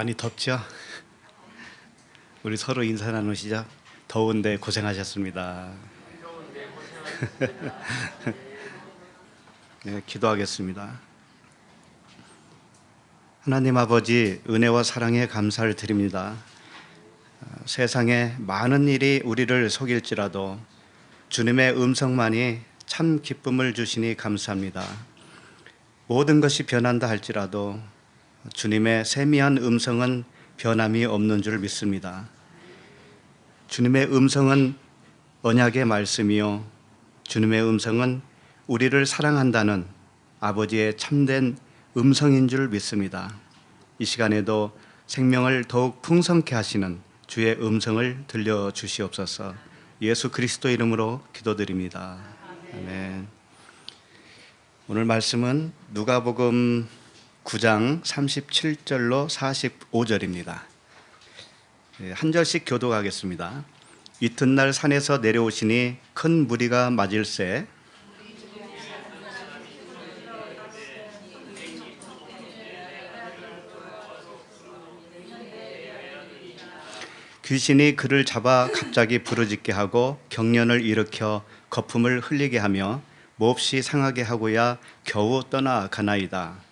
많이 덥죠? 우리 서로 인사 나누시죠? 더운데 고생하셨습니다. 네, 기도하겠습니다. 하나님 아버지, 은혜와 사랑에 감사를 드립니다. 세상에 많은 일이 우리를 속일지라도 주님의 음성만이 참 기쁨을 주시니 감사합니다. 모든 것이 변한다 할지라도 주님의 세미한 음성은 변함이 없는 줄 믿습니다. 주님의 음성은 언약의 말씀이요, 주님의 음성은 우리를 사랑한다는 아버지의 참된 음성인 줄 믿습니다. 이 시간에도 생명을 더욱 풍성케 하시는 주의 음성을 들려주시옵소서. 예수 그리스도 이름으로 기도드립니다. 아멘. 오늘 말씀은 누가복음 9장 37절로 45절입니다. 한 절씩 교독하겠습니다. 이튿날 산에서 내려오시니 큰 무리가 맞을새 귀신이 그를 잡아 갑자기 부르짖게 하고 경련을 일으켜 거품을 흘리게 하며 몹시 상하게 하고야 겨우 떠나가나이다.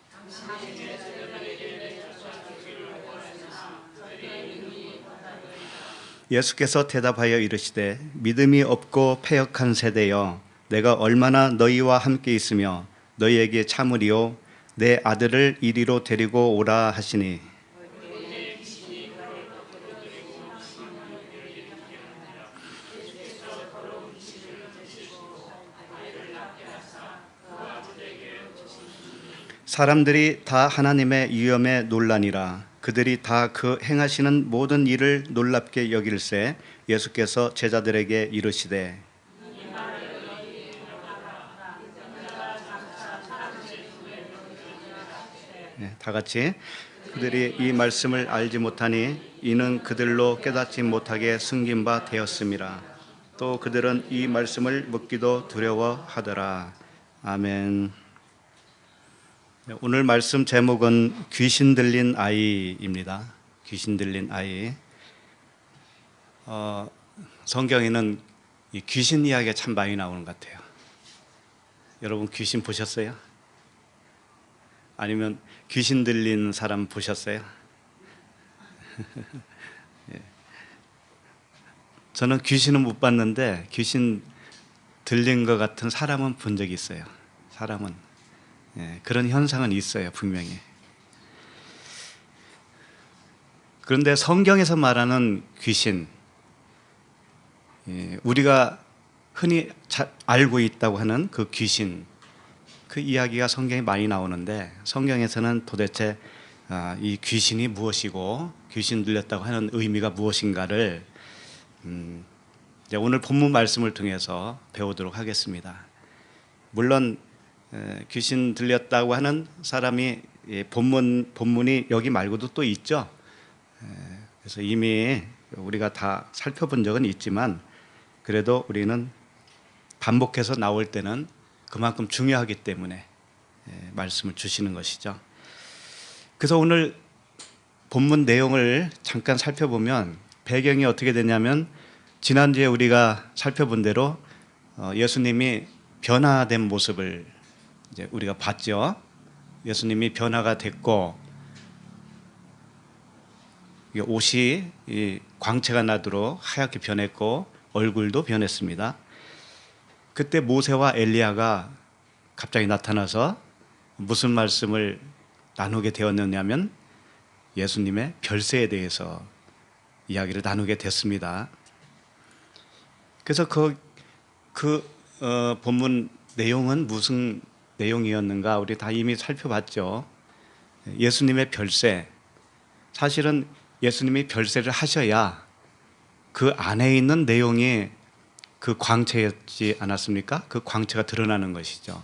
예수께서 대답하여 이르시되 믿음이 없고 패역한 세대여, 내가 얼마나 너희와 함께 있으며 너희에게 참으리요, 내 아들을 이리로 데리고 오라 하시니 사람들이 다 하나님의 위엄에 놀라니라. 그들이 다 그 행하시는 모든 일을 놀랍게 여길새 예수께서 제자들에게 이르시되 다 같이 그들이 이 말씀을 알지 못하니 이는 그들로 깨닫지 못하게 숨긴 바 되었음이라. 또 그들은 이 말씀을 묻기도 두려워하더라. 아멘. 오늘 말씀 제목은 귀신 들린 아이입니다. 귀신 들린 아이. 성경에는 이 귀신 이야기가 참 많이 나오는 것 같아요. 여러분 귀신 보셨어요? 아니면 귀신 들린 사람 보셨어요? 예. 저는 귀신은 못 봤는데 귀신 들린 것 같은 사람은 본 적이 있어요. 사람은. 그런 현상은 있어요, 분명히. 그런데 성경에서 말하는 귀신, 우리가 흔히 잘 알고 있다고 하는 그 귀신, 그 이야기가 성경에 많이 나오는데 성경에서는 도대체 이 귀신이 무엇이고 귀신 들렸다고 하는 의미가 무엇인가를 이제 오늘 본문 말씀을 통해서 배우도록 하겠습니다. 물론 귀신 들렸다고 하는 사람이 본문이 여기 말고도 또 있죠. 그래서 이미 우리가 다 살펴본 적은 있지만 그래도 우리는 반복해서 나올 때는 그만큼 중요하기 때문에 말씀을 주시는 것이죠. 그래서 오늘 본문 내용을 잠깐 살펴보면 배경이 어떻게 되냐면 지난주에 우리가 살펴본 대로 예수님이 변화된 모습을 이제 우리가 봤죠. 예수님이 변화가 됐고 옷이 광채가 나도록 하얗게 변했고 얼굴도 변했습니다. 그때 모세와 엘리야가 갑자기 나타나서 무슨 말씀을 나누게 되었느냐면 예수님의 별세에 대해서 이야기를 나누게 됐습니다. 그래서 본문 내용은 무슨 내용이었는가 우리 다 이미 살펴봤죠. 예수님의 별세, 사실은 예수님이 별세를 하셔야 그 안에 있는 내용이 그 광채였지 않았습니까? 그 광채가 드러나는 것이죠.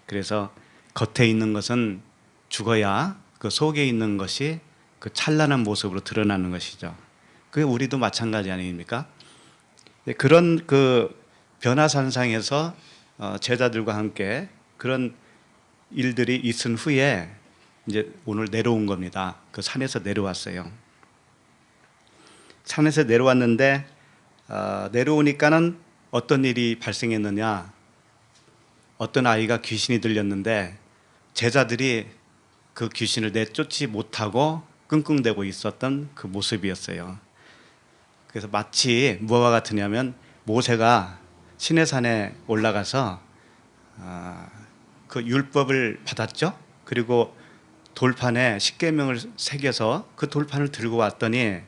그래서 겉에 있는 것은 죽어야 그 속에 있는 것이 그 찬란한 모습으로 드러나는 것이죠. 그게 우리도 마찬가지 아닙니까? 그런 그 변화산상에서 제자들과 함께 그런 일들이 있은 후에 이제 오늘 내려온 겁니다. 그 산에서 내려왔어요. 산에서 내려왔는데 내려오니까는 어떤 일이 발생했느냐. 어떤 아이가 귀신이 들렸는데 제자들이 그 귀신을 내쫓지 못하고 끙끙대고 있었던 그 모습이었어요. 그래서 마치 무엇과 같으냐면 모세가 시내산에 올라가서 그 율법을 받았죠. 그리고 돌판에 십계명을 새겨서 그 돌판을 들고 왔더니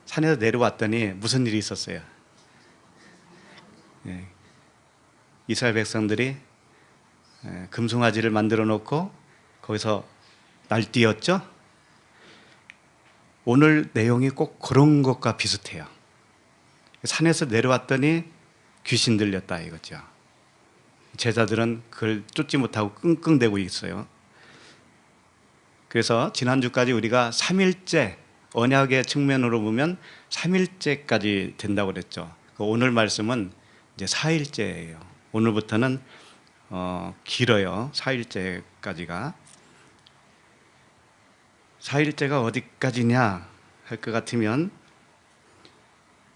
산에서 내려왔더니 무슨 일이 있었어요? 이스라엘 백성들이 금송아지를 만들어 놓고 거기서 날뛰었죠. 오늘 내용이 꼭 그런 것과 비슷해요. 산에서 내려왔더니 귀신 들렸다 이거죠. 제자들은 그걸 쫓지 못하고 끙끙대고 있어요. 그래서 지난주까지 우리가 3일째, 언약의 측면으로 보면 3일째까지 된다고 그랬죠. 오늘 말씀은 이제 4일째예요. 오늘부터는 길어요. 4일째까지가. 4일째가 어디까지냐 할 것 같으면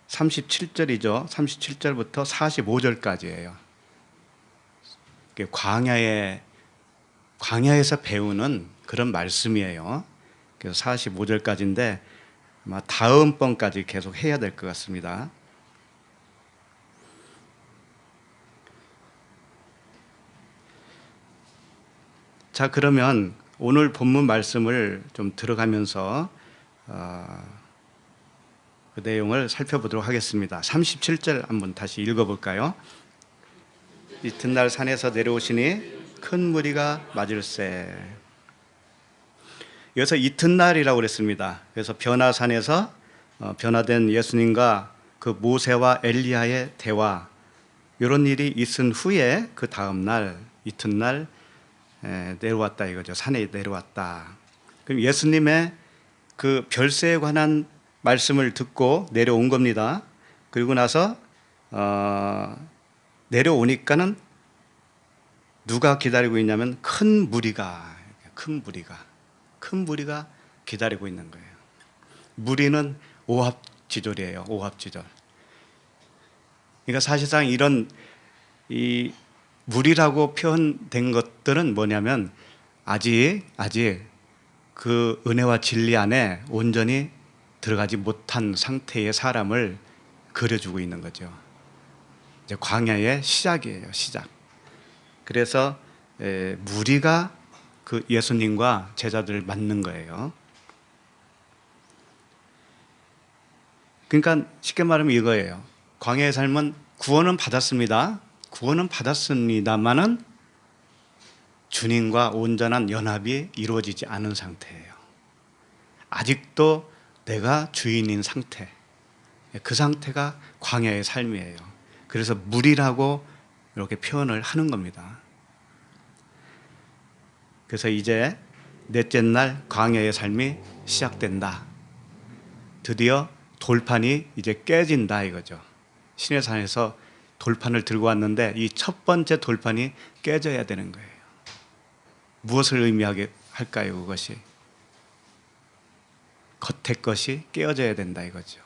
37절이죠. 37절부터 45절까지예요. 광야에서 배우는 그런 말씀이에요. 그래서 45절까지인데 아마 다음번까지 계속 해야 될 것 같습니다. 자, 그러면 오늘 본문 말씀을 좀 들어가면서 그 내용을 살펴보도록 하겠습니다. 37절 한번 다시 읽어볼까요? 이튿날 산에서 내려오시니 큰 무리가 맞을세. 여기서 이튿날이라고 그랬습니다. 그래서 변화산에서 변화된 예수님과 그 모세와 엘리야의 대화, 이런 일이 있은 후에 그 다음 날 이튿날 내려왔다 이거죠. 산에 내려왔다. 그럼 예수님의 그 별세에 관한 말씀을 듣고 내려온 겁니다. 그리고 나서 내려오니까는 누가 기다리고 있냐면 큰 무리가 기다리고 있는 거예요. 무리는 오합지졸이에요. 오합지졸. 그러니까 사실상 이런 이 무리라고 표현된 것들은 뭐냐면 아직 그 은혜와 진리 안에 온전히 들어가지 못한 상태의 사람을 그려주고 있는 거죠. 이제 광야의 시작이에요. 시작. 그래서 무리가 그 예수님과 제자들을 맞는 거예요. 그러니까 쉽게 말하면 이거예요. 광야의 삶은 구원은 받았습니다만은 주님과 온전한 연합이 이루어지지 않은 상태예요. 아직도 내가 주인인 상태, 그 상태가 광야의 삶이에요. 그래서 무리라고 이렇게 표현을 하는 겁니다. 그래서 이제 넷째 날 광야의 삶이 시작된다. 드디어 돌판이 이제 깨진다 이거죠. 시내산에서 돌판을 들고 왔는데 이 첫 번째 돌판이 깨져야 되는 거예요. 무엇을 의미하게 할까요? 그것이 겉의 것이 깨어져야 된다 이거죠.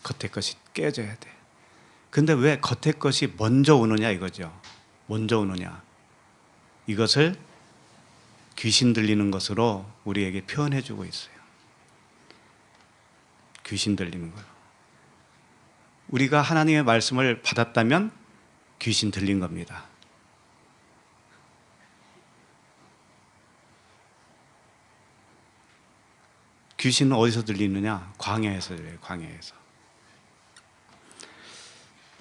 겉의 것이 깨져야 돼. 근데 왜 겉의 것이 먼저 오느냐 이거죠. 먼저 오느냐. 이것을 귀신 들리는 것으로 우리에게 표현해 주고 있어요. 귀신 들리는 거예요. 우리가 하나님의 말씀을 받았다면 귀신 들린 겁니다. 귀신은 어디서 들리느냐? 광야에서 들려요. 광야에서.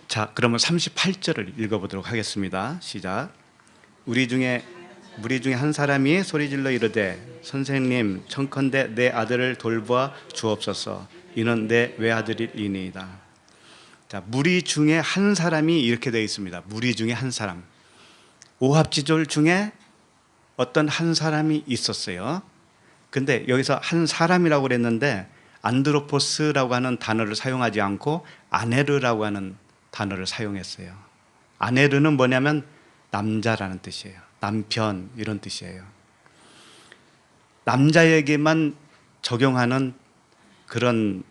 자, 그러면 38절을 읽어보도록 하겠습니다. 시작. 무리 중에 한 사람이 소리질러 이르되 선생님 청컨대 내 아들을 돌보아 주옵소서. 이는 내 외아들이니이다. 자, 무리 중에 한 사람이 이렇게 되어 있습니다. 무리 중에 한 사람. 오합지졸 중에 어떤 한 사람이 있었어요. 근데 여기서 한 사람이라고 그랬는데 안드로포스라고 하는 단어를 사용하지 않고 아네르라고 하는 단어를 사용했어요. 아네르는 뭐냐면 남자라는 뜻이에요. 남편 이런 뜻이에요. 남자에게만 적용하는 그런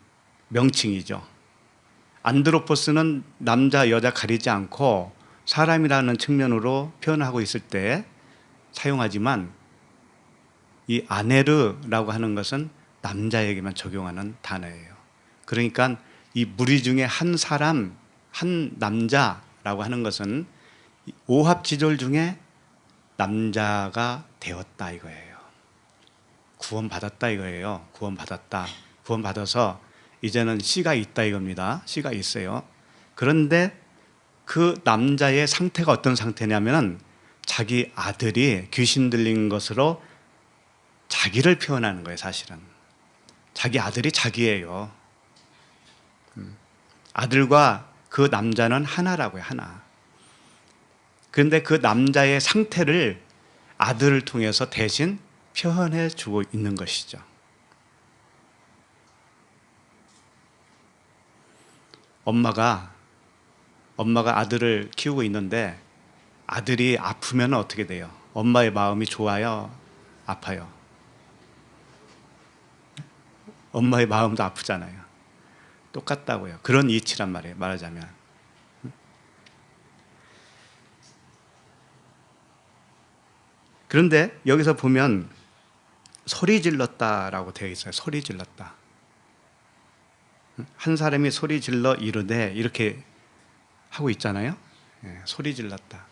명칭이죠. 안드로포스는 남자 여자 가리지 않고 사람이라는 측면으로 표현하고 있을 때 사용하지만, 이 아네르라고 하는 것은 남자에게만 적용하는 단어예요. 그러니까 이 무리 중에 한 사람, 한 남자라고 하는 것은 오합지졸 중에 남자가 되었다 이거예요. 구원받았다 이거예요. 구원받았다. 구원받아서 이제는 씨가 있다 이겁니다. 씨가 있어요. 그런데 그 남자의 상태가 어떤 상태냐면 자기 아들이 귀신 들린 것으로 자기를 표현하는 거예요. 사실은 자기 아들이 자기예요. 아들과 그 남자는 하나라고요. 하나. 그런데 그 남자의 상태를 아들을 통해서 대신 표현해 주고 있는 것이죠. 엄마가 아들을 키우고 있는데 아들이 아프면 어떻게 돼요? 엄마의 마음이 좋아요? 아파요? 엄마의 마음도 아프잖아요. 똑같다고요. 그런 이치란 말이에요. 말하자면. 그런데 여기서 보면 소리 질렀다라고 되어 있어요. 소리 질렀다. 한 사람이 소리 질러 이르되 이렇게 하고 있잖아요. 소리 질렀다.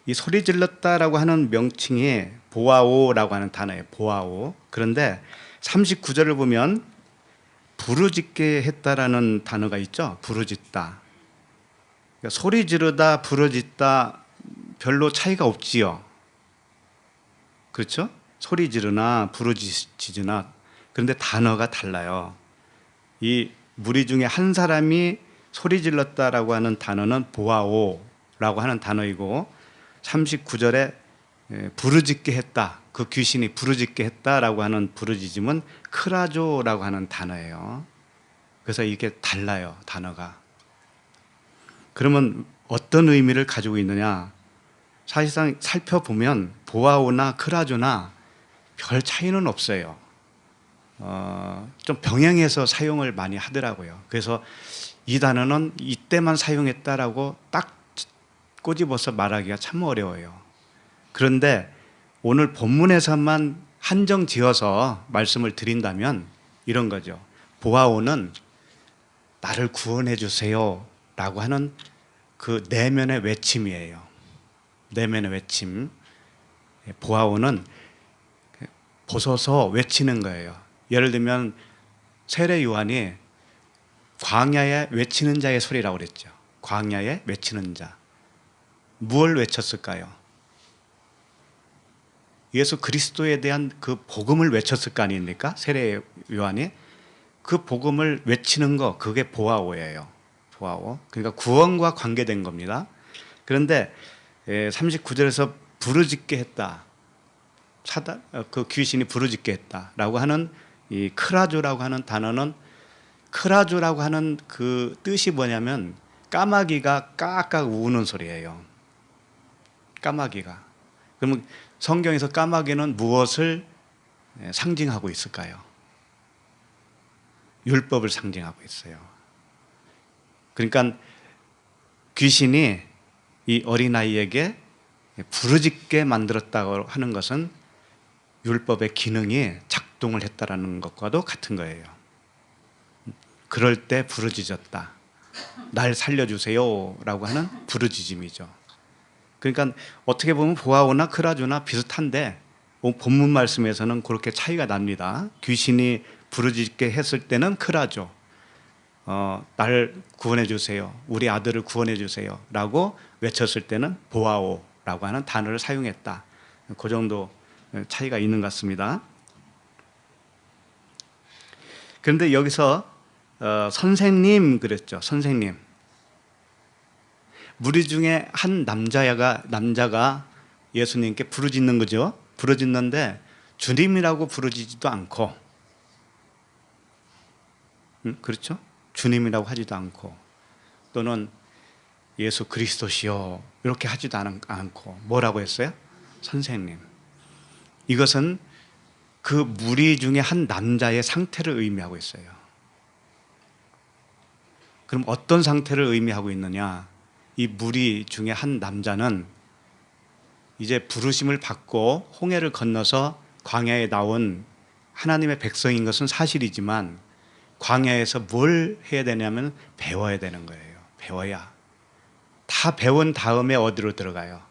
이 소리 질렀다라고 하는 명칭이 보아오라고 하는 단어예요. 보아오. 그런데 39절을 보면 부르짖게 했다라는 단어가 있죠. 부르짖다. 그러니까 소리 지르다, 부르짖다 별로 차이가 없지요. 그렇죠? 소리 지르나 부르짖으나. 그런데 단어가 달라요. 이 무리 중에 한 사람이 소리 질렀다라고 하는 단어는 보아오라고 하는 단어이고, 39절에 부르짖게 했다, 그 귀신이 부르짖게 했다라고 하는 부르짖음은 크라조라고 하는 단어예요. 그래서 이게 달라요, 단어가. 그러면 어떤 의미를 가지고 있느냐? 사실상 살펴보면 보아오나 크라조나 별 차이는 없어요. 좀 병행해서 사용을 많이 하더라고요. 그래서 이 단어는 이때만 사용했다라고 딱 꼬집어서 말하기가 참 어려워요. 그런데 오늘 본문에서만 한정 지어서 말씀을 드린다면 이런 거죠. 보아오는 나를 구원해 주세요 라고 하는 그 내면의 외침이에요. 내면의 외침. 보아오는 보소서 외치는 거예요. 예를 들면 세례 요한이 광야에 외치는 자의 소리라고 그랬죠. 광야에 외치는 자. 무엇을 외쳤을까요? 예수 그리스도에 대한 그 복음을 외쳤을 거 아닙니까? 세례 요한이. 그 복음을 외치는 거, 그게 보아오예요. 보아오. 그러니까 구원과 관계된 겁니다. 그런데 39절에서 부르짖게 했다. 그 귀신이 부르짖게 했다라고 하는 이 크라조라고 하는 단어는, 크라조라고 하는 그 뜻이 뭐냐면 까마귀가 까악 우는 소리예요. 까마귀가. 그러면 성경에서 까마귀는 무엇을 상징하고 있을까요? 율법을 상징하고 있어요. 그러니까 귀신이 이 어린아이에게 부르짖게 만들었다고 하는 것은 율법의 기능이 작동을 했다라는 것과도 같은 거예요. 그럴 때 부르짖었다. 날 살려주세요 라고 하는 부르짖음이죠. 그러니까 어떻게 보면 보아오나 크라조나 비슷한데 본문 말씀에서는 그렇게 차이가 납니다. 귀신이 부르짖게 했을 때는 크라조, 날 구원해 주세요, 우리 아들을 구원해 주세요 라고 외쳤을 때는 보아오 라고 하는 단어를 사용했다. 그 정도 차이가 있는 것 같습니다. 그런데 여기서 선생님 그랬죠. 선생님. 무리 중에 한 남자가 예수님께 부르짖는 거죠. 부르짖는데 주님이라고 부르짖지도 않고, 그렇죠? 주님이라고 하지도 않고, 또는 예수 그리스도시요 이렇게 하지도 않고 뭐라고 했어요? 선생님. 이것은 그 무리 중에 한 남자의 상태를 의미하고 있어요. 그럼 어떤 상태를 의미하고 있느냐? 이 무리 중에 한 남자는 이제 부르심을 받고 홍해를 건너서 광야에 나온 하나님의 백성인 것은 사실이지만 광야에서 뭘 해야 되냐면 배워야 되는 거예요. 배워야. 다 배운 다음에 어디로 들어가요?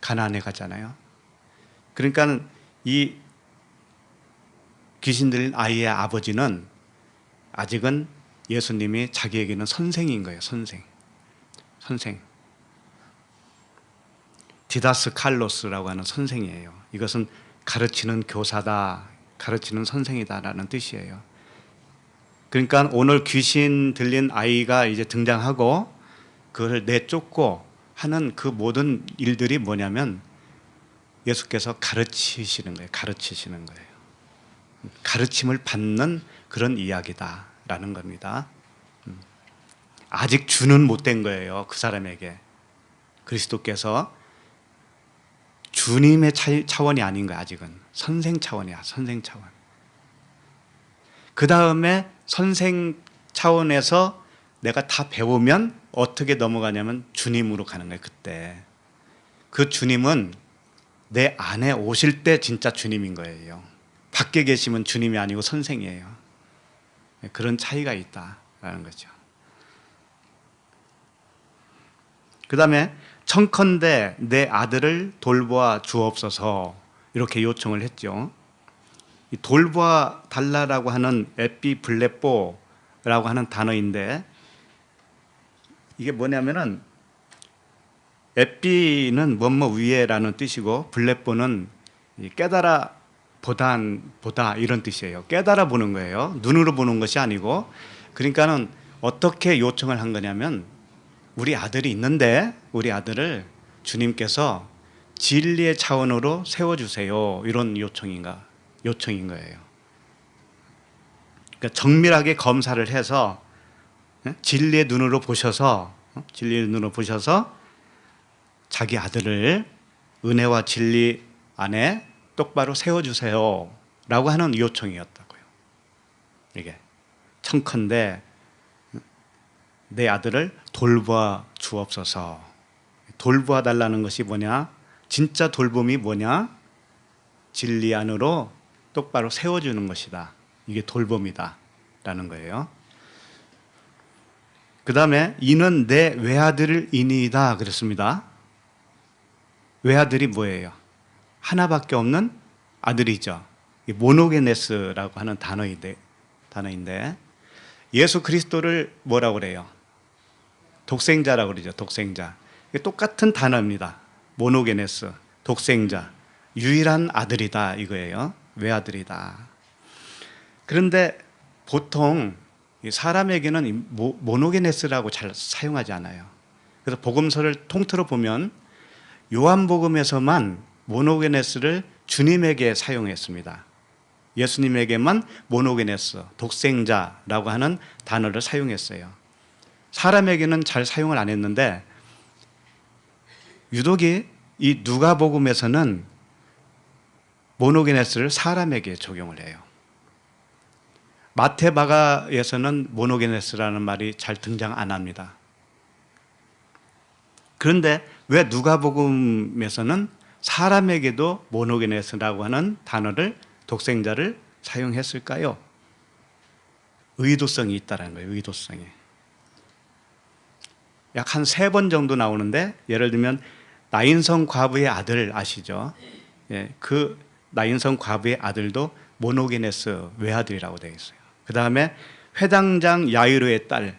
가나안에 가잖아요. 그러니까 이 귀신 들린 아이의 아버지는 아직은 예수님이 자기에게는 선생인 거예요. 선생. 디다스 칼로스라고 하는 선생이에요. 이것은 가르치는 교사다, 가르치는 선생이다라는 뜻이에요. 그러니까 오늘 귀신 들린 아이가 이제 등장하고 그걸 내쫓고 하는 그 모든 일들이 뭐냐면 예수께서 가르치시는 거예요. 가르침을 받는 그런 이야기다라는 겁니다. 아직 주는 못된 거예요. 그 사람에게. 그리스도께서 주님의 차원이 아닌 거야. 아직은 선생 차원이야. 선생 차원. 그 다음에 선생 차원에서 내가 다 배우면 어떻게 넘어가냐면 주님으로 가는 거예요. 그때 그 주님은 내 안에 오실 때 진짜 주님인 거예요. 밖에 계시면 주님이 아니고 선생이에요. 그런 차이가 있다라는 거죠. 그 다음에 청컨대 내 아들을 돌보아 주옵소서 이렇게 요청을 했죠. 이 돌보아 달라라고 하는 에피블레뽀라고 하는 단어인데 이게 뭐냐면은 에피는 뭐뭐 위에라는 뜻이고 블레뽀는 깨달아 보다 이런 뜻이에요. 깨달아 보는 거예요. 눈으로 보는 것이 아니고. 그러니까는 어떻게 요청을 한 거냐면 우리 아들이 있는데 우리 아들을 주님께서 진리의 차원으로 세워주세요. 이런 요청인 거예요. 그러니까 정밀하게 검사를 해서 진리의 눈으로 보셔서 자기 아들을 은혜와 진리 안에 똑바로 세워주세요. 라고 하는 요청이었다고요. 이게 청컨대 내 아들을 돌보아 주옵소서. 돌보아 달라는 것이 뭐냐? 진짜 돌봄이 뭐냐? 진리 안으로 똑바로 세워주는 것이다. 이게 돌봄이다 라는 거예요. 그 다음에 이는 내 외아들이니이다 그랬습니다. 외아들이 뭐예요? 하나밖에 없는 아들이죠. 모노게네스라고 하는 단어인데 예수 그리스도를 뭐라고 그래요? 독생자라고 그러죠. 독생자. 똑같은 단어입니다. 모노게네스, 독생자, 유일한 아들이다 이거예요. 외아들이다. 그런데 보통 사람에게는 모노게네스라고 잘 사용하지 않아요. 그래서 복음서를 통틀어 보면 요한복음에서만 모노게네스를 주님에게 사용했습니다. 예수님에게만 모노게네스, 독생자라고 하는 단어를 사용했어요. 사람에게는 잘 사용을 안 했는데 유독이 이 누가복음에서는 모노게네스를 사람에게 적용을 해요. 마태마가에서는 모노게네스라는 말이 잘 등장 안 합니다. 그런데 왜 누가복음에서는 사람에게도 모노게네스라고 하는 단어를 독생자를 사용했을까요? 의도성이 있다는 거예요. 의도성이. 약 한 3번 정도 나오는데 예를 들면 나인성 과부의 아들 아시죠? 예, 그 나인성 과부의 아들도 모노게네스 외아들이라고 되어 있어요. 그 다음에 회당장 야이로의 딸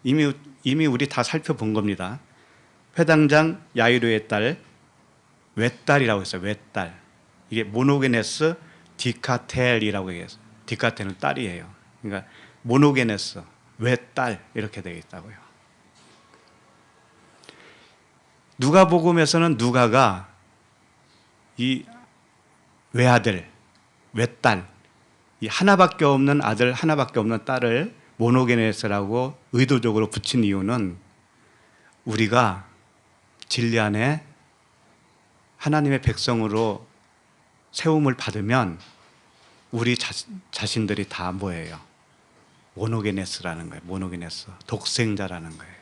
이미 우리 다 살펴본 겁니다. 회당장 야이로의 딸 외딸이라고 했어요. 외딸. 이게 모노게네스 디카텔이라고 얘기했어요. 디카텔은 딸이에요. 그러니까 모노게네스 외딸 이렇게 되어 있다고요. 누가복음에서는 누가가 이 외아들, 외딸, 이 하나밖에 없는 아들, 하나밖에 없는 딸을 모노게네스라고 의도적으로 붙인 이유는 우리가 진리 안에 하나님의 백성으로 세움을 받으면 우리 자신들이 다 뭐예요? 모노게네스라는 거예요. 모노게네스. 독생자라는 거예요.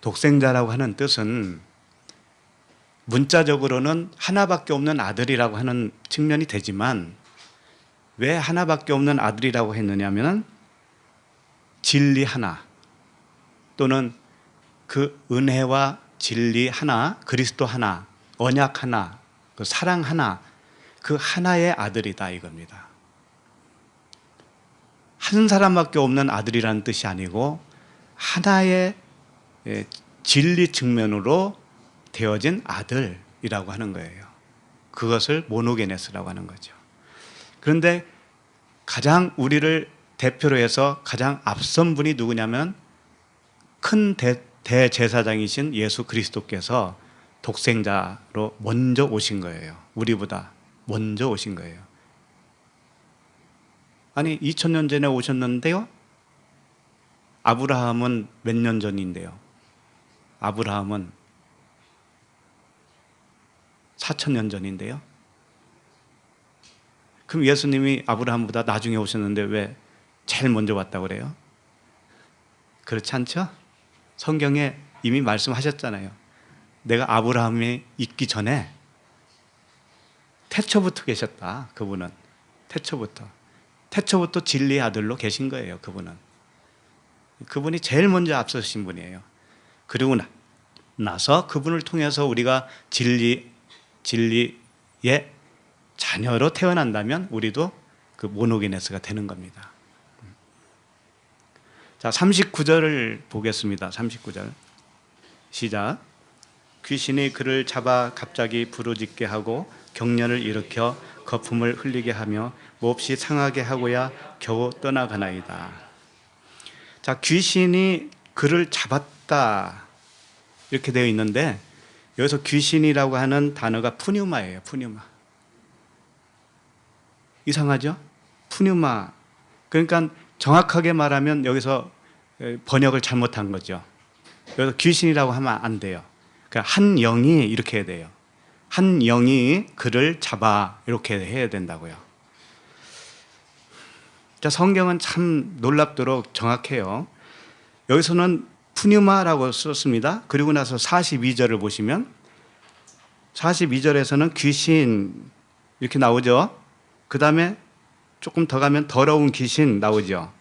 독생자라고 하는 뜻은 문자적으로는 하나밖에 없는 아들이라고 하는 측면이 되지만 왜 하나밖에 없는 아들이라고 했느냐면 진리 하나 또는 그 은혜와 진리 하나, 그리스도 하나, 언약 하나, 그 사랑 하나, 그 하나의 아들이다 이겁니다. 한 사람밖에 없는 아들이라는 뜻이 아니고 하나의 진리 측면으로 되어진 아들이라고 하는 거예요. 그것을 모노게네스라고 하는 거죠. 그런데 가장 우리를 대표로 해서 가장 앞선 분이 누구냐면 큰 대제사장이신 예수 그리스도께서 독생자로 먼저 오신 거예요. 우리보다 먼저 오신 거예요. 아니 2000년 전에 오셨는데요. 아브라함은 몇 년 전인데요. 아브라함은 4000년 전인데요. 그럼 예수님이 아브라함보다 나중에 오셨는데 왜 제일 먼저 왔다고 그래요? 그렇지 않죠? 성경에 이미 말씀하셨잖아요. 내가 아브라함이 있기 전에 태초부터 계셨다. 그분은 태초부터 진리의 아들로 계신 거예요. 그분이 제일 먼저 앞서신 분이에요. 그리고 나서 그분을 통해서 우리가 진리의 자녀로 태어난다면 우리도 그 모노게네스가 되는 겁니다. 자, 39절을 보겠습니다. 39절 시작. 귀신이 그를 잡아 갑자기 부르짖게 하고 경련을 일으켜 거품을 흘리게 하며 몹시 상하게 하고야 겨우 떠나가나이다. 자, 귀신이 그를 잡았다 이렇게 되어 있는데 여기서 귀신이라고 하는 단어가 푸뉴마예요. 푸뉴마. 이상하죠? 푸뉴마. 그러니까 정확하게 말하면 여기서 번역을 잘못한 거죠. 여기서 귀신이라고 하면 안 돼요. 그러니까 한 영이 이렇게 해야 돼요. 한 영이 그를 잡아 이렇게 해야 된다고요. 자, 성경은 참 놀랍도록 정확해요. 여기서는 푸뉴마라고 썼습니다. 그리고 나서 42절을 보시면 42절에서는 귀신 이렇게 나오죠. 그 다음에 조금 더 가면 더러운 귀신 나오죠.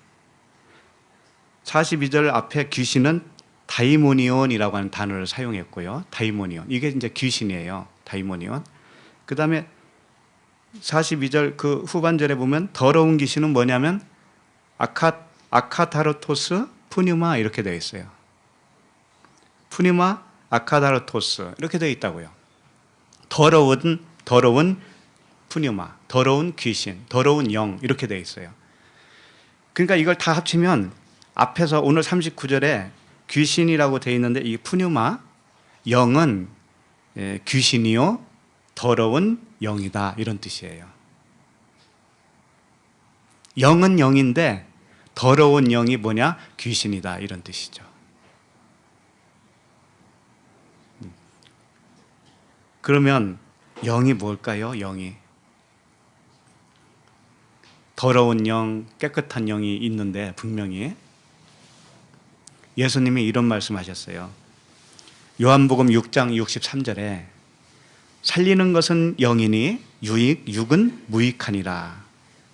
42절 앞에 귀신은 다이모니온이라고 하는 단어를 사용했고요. 다이모니온. 이게 이제 귀신이에요. 다이모니온. 그 다음에 42절 그 후반절에 보면 더러운 귀신은 뭐냐면 아카타르토스 푸뉴마 이렇게 되어 있어요. 푸뉴마 아카타르토스 이렇게 되어 있다고요. 더러운 푸뉴마, 더러운 귀신, 더러운 영 이렇게 되어 있어요. 그러니까 이걸 다 합치면 앞에서 오늘 39절에 귀신이라고 되어 있는데 이 푸뉴마 영은 귀신이요 더러운 영이다 이런 뜻이에요. 영은 영인데 더러운 영이 뭐냐? 귀신이다 이런 뜻이죠. 그러면 영이 뭘까요? 영이 더러운 영, 깨끗한 영이 있는데 분명히 예수님이 이런 말씀하셨어요. 요한복음 6장 63절에 살리는 것은 영이니 육은 무익하니라.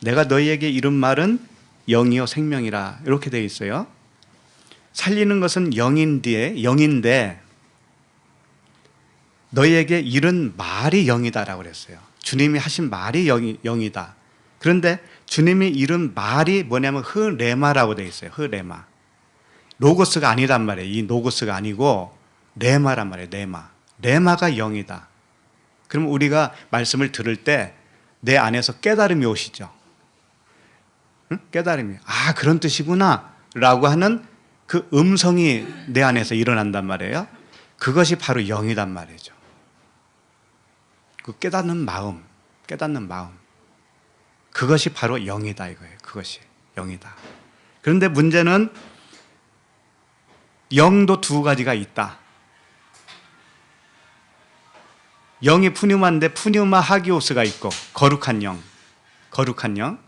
내가 너희에게 이른 말은 영이요 생명이라 이렇게 되어 있어요. 살리는 것은 영인데 너희에게 이른 말이 영이다라고 그랬어요. 주님이 하신 말이 영이다. 그런데 주님이 이른 말이 뭐냐면 흐레마라고 되어 있어요. 흐레마. 로고스가 아니란 말이에요. 이 로고스가 아니고 레마란 말이에요. 레마가 영이다. 그럼 우리가 말씀을 들을 때 내 안에서 깨달음이 오시죠. 응? 깨달음이 그런 뜻이구나 라고 하는 그 음성이 내 안에서 일어난단 말이에요. 그것이 바로 영이란 말이죠. 그 깨닫는 마음 그것이 바로 영이다 이거예요. 그것이 영이다. 그런데 문제는 영도 두 가지가 있다. 영이 푸뉴마인데 푸뉴마 하기오스가 있고 거룩한 영, 거룩한 영.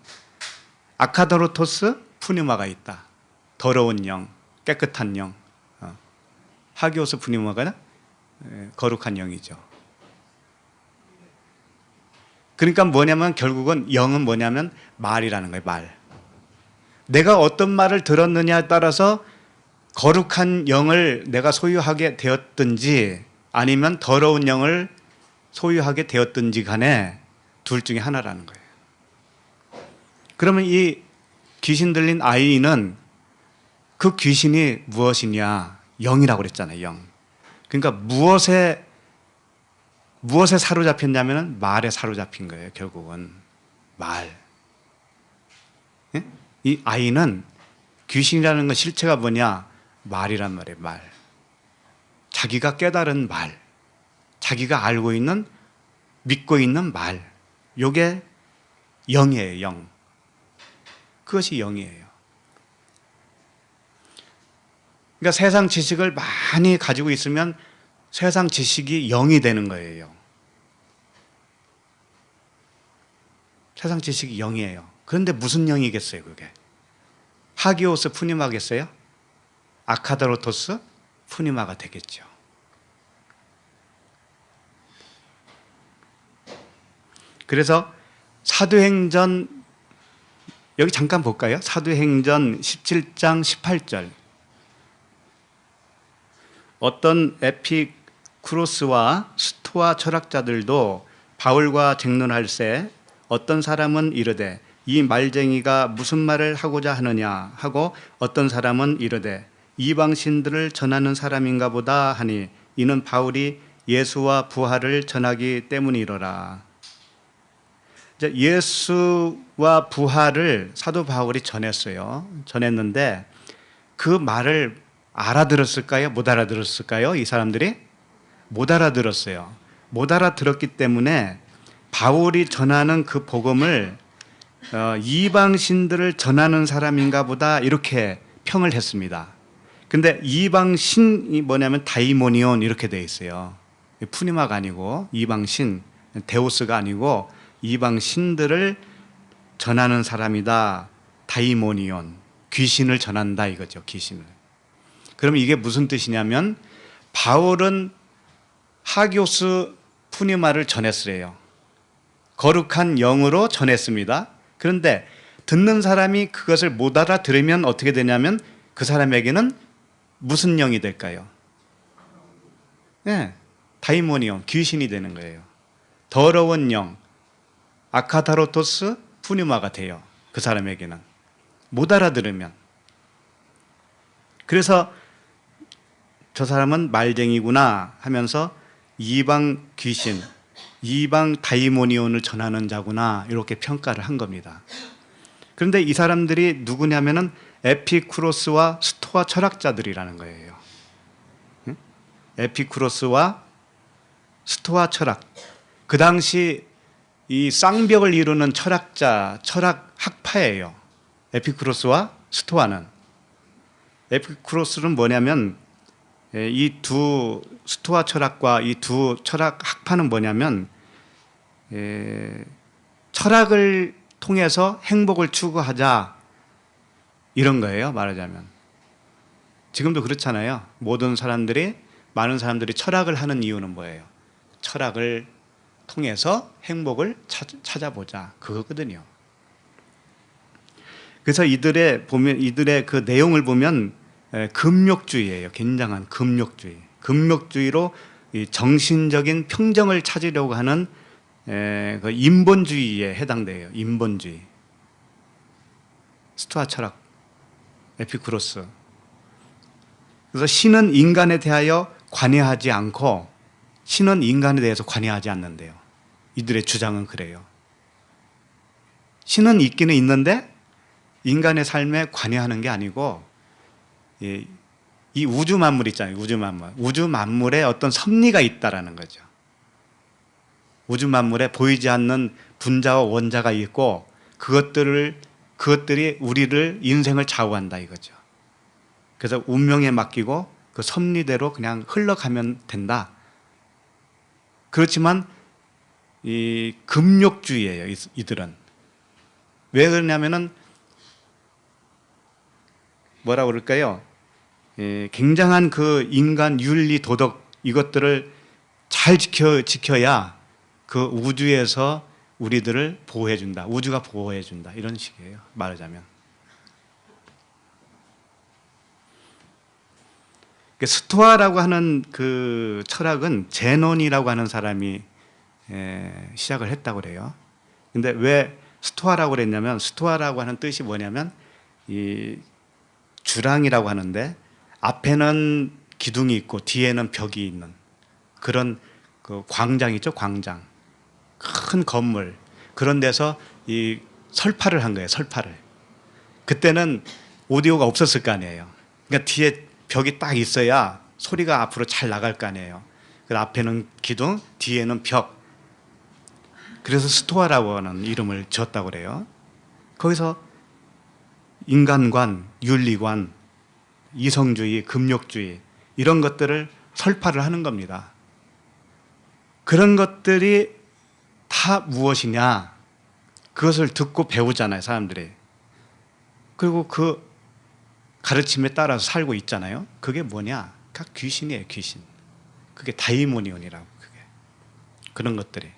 아카도로토스 푸뉴마가 있다. 더러운 영, 깨끗한 영. 하기오스 푸뉴마가 거룩한 영이죠. 그러니까 뭐냐면 결국은 영은 뭐냐면 말이라는 거예요. 말. 내가 어떤 말을 들었느냐에 따라서 거룩한 영을 내가 소유하게 되었든지 아니면 더러운 영을 소유하게 되었든지 간에 둘 중에 하나라는 거예요. 그러면 이 귀신 들린 아이는 그 귀신이 무엇이냐? 영이라고 그랬잖아요. 영. 그러니까 무엇에 사로잡혔냐면 말에 사로잡힌 거예요. 결국은 말. 예? 이 아이는 귀신이라는 건 실체가 뭐냐? 말이란 말이에요. 말. 자기가 깨달은 말. 자기가 알고 있는, 믿고 있는 말. 요게 영이에요. 영. 그것이 영이에요. 그러니까 세상 지식을 많이 가지고 있으면 세상 지식이 영이 되는 거예요. 세상 지식이 영이에요. 그런데 무슨 영이겠어요, 그게? 하기오스 푸니마겠어요? 아카다로토스 푸니마가 되겠죠. 그래서 사도행전, 여기 잠깐 볼까요? 사도행전 17장 18절. 어떤 에피쿠로스와 스토아 철학자들도 바울과 쟁론할세 어떤 사람은 이르되 이 말쟁이가 무슨 말을 하고자 하느냐 하고 어떤 사람은 이르되 이방신들을 전하는 사람인가 보다 하니 이는 바울이 예수와 부활을 전하기 때문이로라. 예수와 부활을 사도 바울이 전했어요. 전했는데 그 말을 알아들었을까요? 못 알아들었을까요? 이 사람들이 못 알아들었어요. 못 알아들었기 때문에 바울이 전하는 그 복음을 이방신들을 전하는 사람인가 보다 이렇게 평을 했습니다. 근데 이방신이 뭐냐면 다이모니온 이렇게 되어 있어요. 푸니마가 아니고 이방신, 데오스가 아니고 이방신들을 전하는 사람이다. 다이모니온, 귀신을 전한다 이거죠. 귀신을. 그럼 이게 무슨 뜻이냐면 바울은 하기오스 푸니마를 전했으래요. 거룩한 영으로 전했습니다. 그런데 듣는 사람이 그것을 못 알아들으면 어떻게 되냐면 그 사람에게는 무슨 영이 될까요? 네, 다이모니온, 귀신이 되는 거예요. 더러운 영, 아카타로토스 푸니마가 돼요. 그 사람에게는 못 알아들으면. 그래서 저 사람은 말쟁이구나 하면서 이방 귀신, 이방 다이모니온을 전하는 자구나 이렇게 평가를 한 겁니다. 그런데 이 사람들이 누구냐면은 에피쿠로스와 스토아 철학자들이라는 거예요. 에피쿠로스와 스토아 철학. 그 당시 이 쌍벽을 이루는 철학자, 철학 학파예요. 에피쿠로스와 스토아는. 에피쿠로스는 뭐냐면 이 두 스토아 철학과 이 두 철학 학파는 뭐냐면 철학을 통해서 행복을 추구하자 이런 거예요. 말하자면 지금도 그렇잖아요. 많은 사람들이 철학을 하는 이유는 뭐예요? 철학을 통해서 행복을 찾아보자 그거거든요. 그래서 이들의 그 내용을 보면 금욕주의예요. 굉장한 금욕주의. 금욕주의로 정신적인 평정을 찾으려고 하는 그 인본주의에 해당돼요. 인본주의. 스토아 철학, 에피쿠로스. 그래서 신은 인간에 대하여 관여하지 않고 신은 인간에 대해서 관여하지 않는데요. 이들의 주장은 그래요. 신은 있기는 있는데 인간의 삶에 관여하는 게 아니고 이 우주 만물 있잖아요. 우주 만물에 어떤 섭리가 있다라는 거죠. 우주 만물에 보이지 않는 분자와 원자가 있고 그것들이 우리를 인생을 좌우한다 이거죠. 그래서 운명에 맡기고 그 섭리대로 그냥 흘러가면 된다. 그렇지만 이 금욕주의예요. 이들은. 왜 그러냐면은 뭐라 그럴까요? 굉장한 그 인간 윤리 도덕 이것들을 잘 지켜야 그 우주에서 우리들을 보호해 준다. 우주가 보호해 준다. 이런 식이에요. 말하자면. 스토아라고 하는 그 철학은 제논이라고 하는 사람이 시작을 했다고 그래요. 근데 왜 스토아라고 그랬냐면, 스토아라고 하는 뜻이 뭐냐면 이 주랑이라고 하는데 앞에는 기둥이 있고 뒤에는 벽이 있는 그런 그 광장 있죠, 광장. 큰 건물. 그런 데서 이 설파를 한 거예요, 설파를. 그때는 오디오가 없었을 거 아니에요. 그러니까 뒤에 벽이 딱 있어야 소리가 앞으로 잘 나갈 거 아니에요. 그 앞에는 기둥, 뒤에는 벽. 그래서 스토아라고 하는 이름을 지었다고 그래요. 거기서 인간관, 윤리관, 이성주의, 금욕주의 이런 것들을 설파를 하는 겁니다. 그런 것들이 다 무엇이냐? 그것을 듣고 배우잖아요, 사람들이. 그리고 그 가르침에 따라서 살고 있잖아요. 그게 뭐냐? 귀신이에요, 귀신. 그게 다이모니온이라고, 그게. 그런 것들이.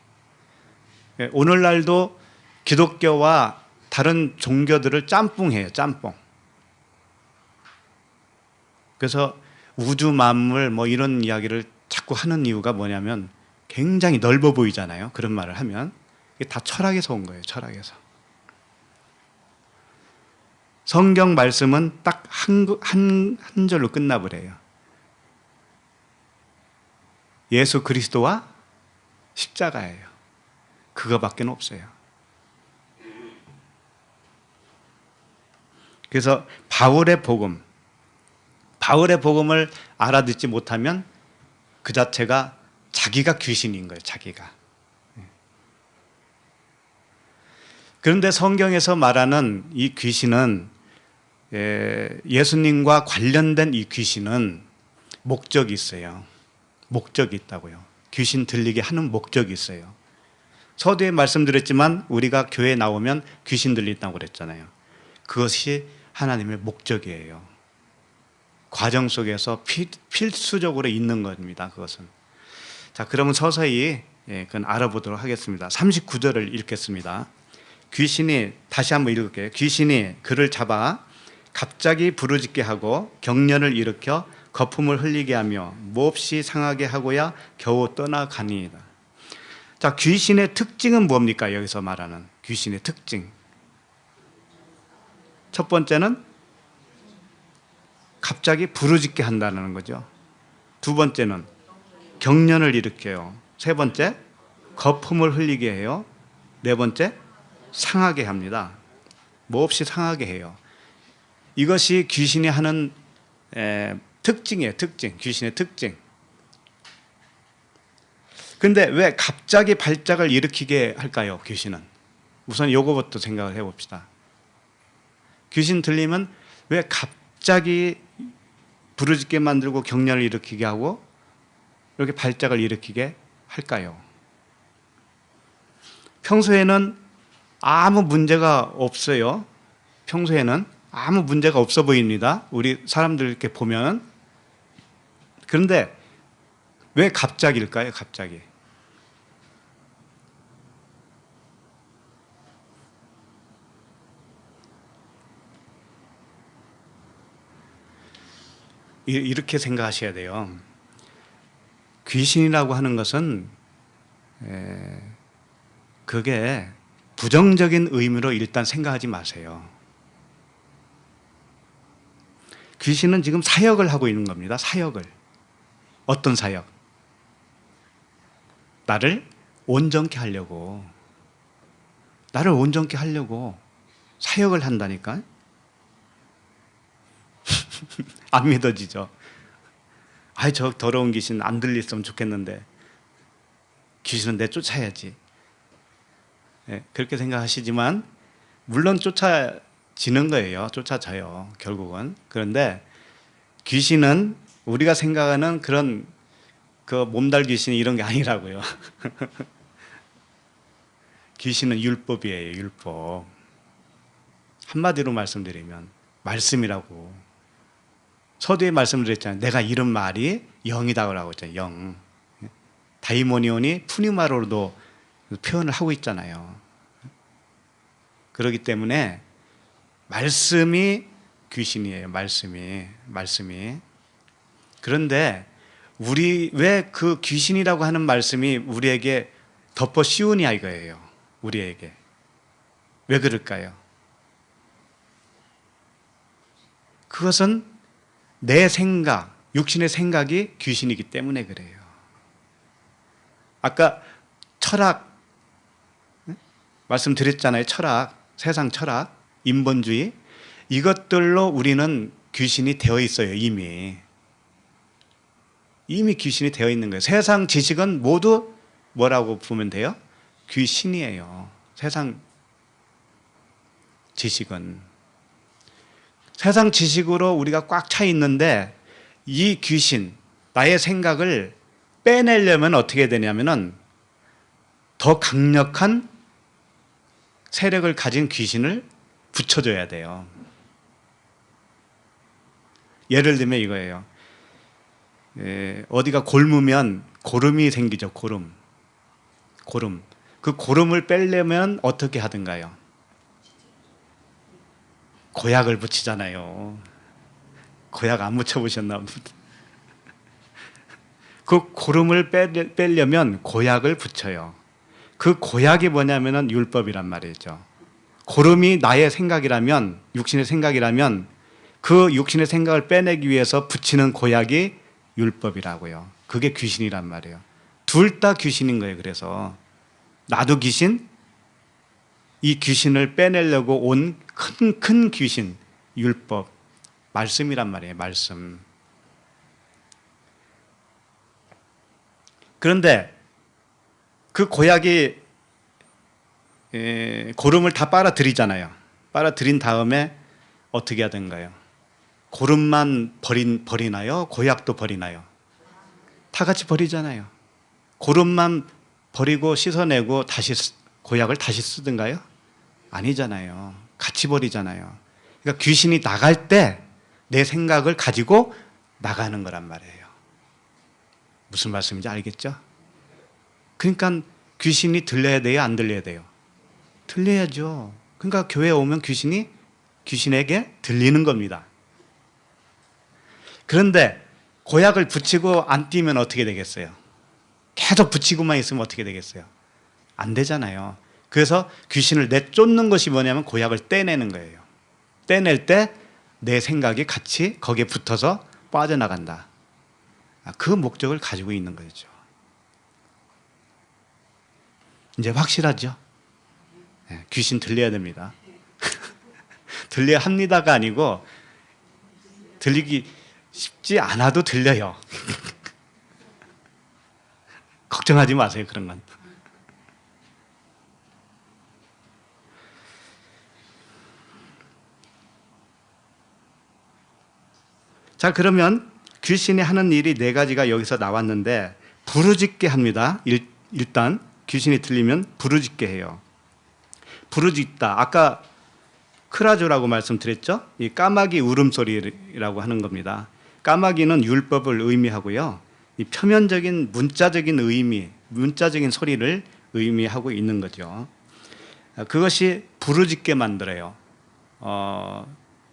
오늘날도 기독교와 다른 종교들을 짬뽕해요, 짬뽕. 그래서 우주 만물 뭐 이런 이야기를 자꾸 하는 이유가 뭐냐면 굉장히 넓어 보이잖아요. 그런 말을 하면. 이게 다 철학에서 온 거예요, 철학에서. 성경 말씀은 딱 한 절로 끝나버려요. 예수 그리스도와 십자가예요. 그거밖에 없어요. 그래서 바울의 복음을 알아듣지 못하면 그 자체가 자기가 귀신인 거예요, 자기가. 그런데 성경에서 말하는 이 귀신은, 예수님과 관련된 이 귀신은 목적이 있어요. 목적이 있다고요. 귀신 들리게 하는 목적이 있어요. 서두에 말씀드렸지만 우리가 교회에 나오면 귀신 들린다고 그랬잖아요. 그것이 하나님의 목적이에요. 과정 속에서 필수적으로 있는 겁니다, 그것은. 자, 그러면 서서히 그건 알아보도록 하겠습니다. 39절을 읽겠습니다. 귀신이, 다시 한번 읽을게요. 귀신이 그를 잡아 갑자기 부르짖게 하고 경련을 일으켜 거품을 흘리게 하며 몹시 상하게 하고야 겨우 떠나가니이다. 자, 귀신의 특징은 뭡니까? 여기서 말하는 귀신의 특징. 첫 번째는 갑자기 부르짖게 한다는 거죠. 두 번째는 경련을 일으켜요. 세 번째, 거품을 흘리게 해요. 네 번째, 상하게 합니다. 몹시 상하게 해요. 이것이 귀신이 하는 특징이에요. 특징. 귀신의 특징. 그런데 왜 갑자기 발작을 일으키게 할까요? 귀신은. 우선 요거부터 생각을 해봅시다. 귀신 들리면 왜 갑자기 부르짖게 만들고 경련을 일으키게 하고 이렇게 발작을 일으키게 할까요? 평소에는 아무 문제가 없어요. 평소에는 아무 문제가 없어 보입니다. 우리 사람들 이렇게 보면. 그런데 왜 갑자기일까요? 갑자기. 이렇게 생각하셔야 돼요. 귀신이라고 하는 것은 그게 부정적인 의미로 일단 생각하지 마세요. 귀신은 지금 사역을 하고 있는 겁니다. 사역을. 어떤 사역? 나를 온전케 하려고. 나를 온전케 하려고 사역을 한다니까. 안 믿어지죠? 아이, 저 더러운 귀신 안 들렸으면 좋겠는데 귀신은 내쫓아야지. 그렇게 생각하시지만 물론 쫓아지는 거예요. 쫓아져요, 결국은. 그런데 귀신은 우리가 생각하는 그런 그 몸달 귀신이 이런 게 아니라고요. 귀신은 율법이에요, 율법. 한마디로 말씀드리면 말씀이라고. 서두에 말씀드렸잖아요. 내가 이런 말이 영이다라고 했잖아요. 영. 다이모니온이 푸니마로도 표현을 하고 있잖아요. 그렇기 때문에 말씀이 귀신이에요. 말씀이. 그런데 우리 왜 그 귀신이라고 하는 말씀이 우리에게 덮어 씌우냐 이거예요. 우리에게. 왜 그럴까요? 그것은 내 생각, 육신의 생각이 귀신이기 때문에 그래요. 아까 철학 말씀드렸잖아요. 철학, 세상 철학, 인본주의 이것들로 우리는 귀신이 되어 있어요. 이미 귀신이 되어 있는 거예요. 세상 지식은 모두 뭐라고 보면 돼요? 귀신이에요. 세상 지식은. 세상 지식으로 우리가 꽉 차 있는데 이 귀신, 나의 생각을 빼내려면 어떻게 되냐면은 더 강력한 세력을 가진 귀신을 붙여줘야 돼요. 예를 들면 이거예요. 어디가 골무면 고름이 생기죠. 고름. 그 고름을 빼려면 어떻게 하든가요? 고약을 붙이잖아요. 고약 안 묻혀보셨나 보다. 그 고름을 빼려면 고약을 붙여요. 그 고약이 뭐냐면은 율법이란 말이죠. 고름이 나의 생각이라면, 육신의 생각이라면 그 육신의 생각을 빼내기 위해서 붙이는 고약이 율법이라고요. 그게 귀신이란 말이에요. 둘 다 귀신인 거예요. 그래서 나도 귀신, 이 귀신을 빼내려고 온 큰 귀신, 율법, 말씀이란 말이에요. 말씀. 그런데 그 고약이 고름을 다 빨아들이잖아요. 빨아들인 다음에 어떻게 하던가요? 고름만 버리나요? 고약도 버리나요? 다 같이 버리잖아요. 고름만 버리고 씻어내고 다시 고약을 다시 쓰든가요? 아니잖아요. 같이 버리잖아요. 그러니까 귀신이 나갈 때 내 생각을 가지고 나가는 거란 말이에요. 무슨 말씀인지 알겠죠? 그러니까 귀신이 들려야 돼요? 안 들려야 돼요? 들려야죠. 그러니까 교회에 오면 귀신에게 들리는 겁니다. 그런데 고약을 붙이고 안 띄면 어떻게 되겠어요? 계속 붙이고만 있으면 어떻게 되겠어요? 안 되잖아요. 그래서 귀신을 내쫓는 것이 뭐냐면 고약을 떼내는 거예요. 떼낼 때 내 생각이 같이 거기에 붙어서 빠져나간다. 그 목적을 가지고 있는 거죠. 이제 확실하죠? 네, 귀신 들려야 됩니다. 들려야 합니다가 아니고 들리기 쉽지 않아도 들려요. 걱정하지 마세요. 그런 건. 자, 그러면 귀신이 하는 일이 네 가지가 여기서 나왔는데 부르짖게 합니다. 일단 귀신이 들리면 부르짖게 해요. 부르짖다. 아까 크라조라고 말씀드렸죠? 이 까마귀 울음소리라고 하는 겁니다. 까마귀는 율법을 의미하고요. 이 표면적인 문자적인 의미, 문자적인 소리를 의미하고 있는 거죠. 그것이 부르짖게 만들어요.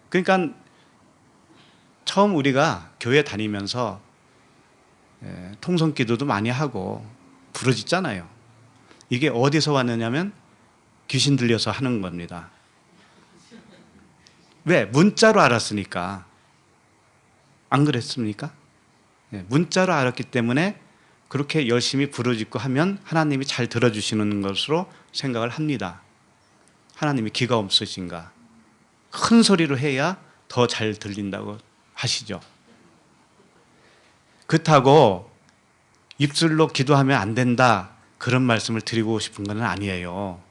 그러니까 처음 우리가 교회 다니면서 통성기도도 많이 하고 부르짖잖아요. 이게 어디서 왔느냐면 귀신 들려서 하는 겁니다. 왜? 문자로 알았으니까. 안 그랬습니까? 문자로 알았기 때문에 그렇게 열심히 부르짖고 하면 하나님이 잘 들어주시는 것으로 생각을 합니다. 하나님이 귀가 없으신가? 큰 소리로 해야 더 잘 들린다고 하시죠. 그렇다고 입술로 기도하면 안 된다 그런 말씀을 드리고 싶은 건 아니에요.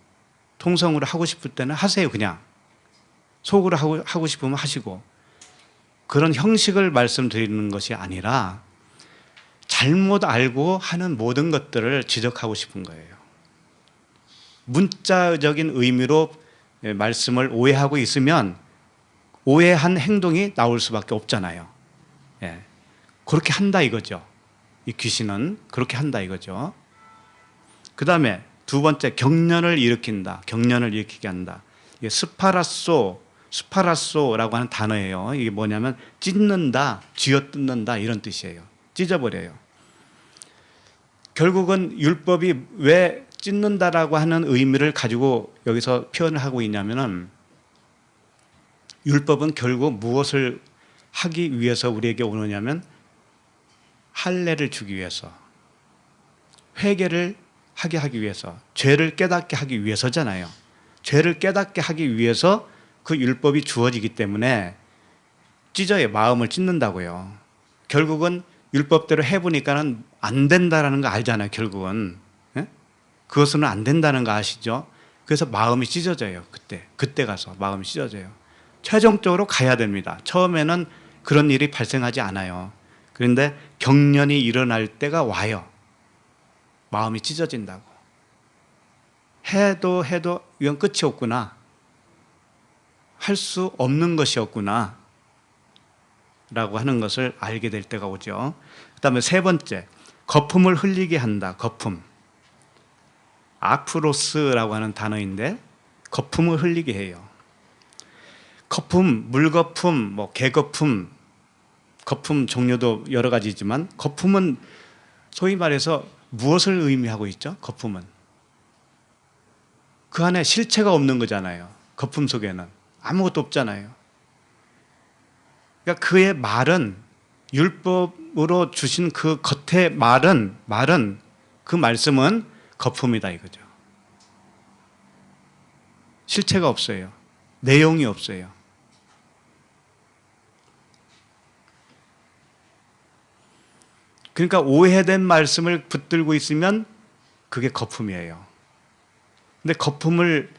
통성으로 하고 싶을 때는 하세요. 그냥 속으로 하고 싶으면 하시고, 그런 형식을 말씀드리는 것이 아니라 잘못 알고 하는 모든 것들을 지적하고 싶은 거예요. 문자적인 의미로 말씀을 오해하고 있으면 오해한 행동이 나올 수밖에 없잖아요. 예. 그렇게 한다 이거죠. 이 귀신은 그렇게 한다 이거죠. 그 다음에 두 번째, 경련을 일으킨다. 경련을 일으키게 한다. 이게 스파라소라고 하는 단어예요. 이게 뭐냐면 찢는다, 쥐어뜯는다 이런 뜻이에요. 찢어버려요. 결국은 율법이 왜 찢는다라고 하는 의미를 가지고 여기서 표현을 하고 있냐면은, 율법은 결국 무엇을 하기 위해서 우리에게 오느냐면 할례를 주기 위해서, 회개를 하게 하기 위해서, 죄를 깨닫게 하기 위해서잖아요. 죄를 깨닫게 하기 위해서 그 율법이 주어지기 때문에 찢어요. 마음을 찢는다고요. 결국은 율법대로 해보니까는 안 된다라는 거 알잖아요. 결국은. 예? 그것은 안 된다는 거 아시죠? 그래서 마음이 찢어져요. 그때 가서 마음이 찢어져요. 최종적으로 가야 됩니다. 처음에는 그런 일이 발생하지 않아요. 그런데 경련이 일어날 때가 와요. 마음이 찢어진다고. 해도 이건 끝이 없구나. 할 수 없는 것이었구나. 라고 하는 것을 알게 될 때가 오죠. 그 다음에 세 번째, 거품을 흘리게 한다. 거품. 아프로스라고 하는 단어인데 거품을 흘리게 해요. 거품, 물거품, 개거품, 거품 종류도 여러 가지지만 거품은 소위 말해서 무엇을 의미하고 있죠? 거품은 그 안에 실체가 없는 거잖아요. 거품 속에는 아무것도 없잖아요. 그러니까 그의 말은, 율법으로 주신 그 겉의 말은 그 말씀은 거품이다 이거죠. 실체가 없어요. 내용이 없어요. 그러니까 오해된 말씀을 붙들고 있으면 그게 거품이에요. 근데 거품을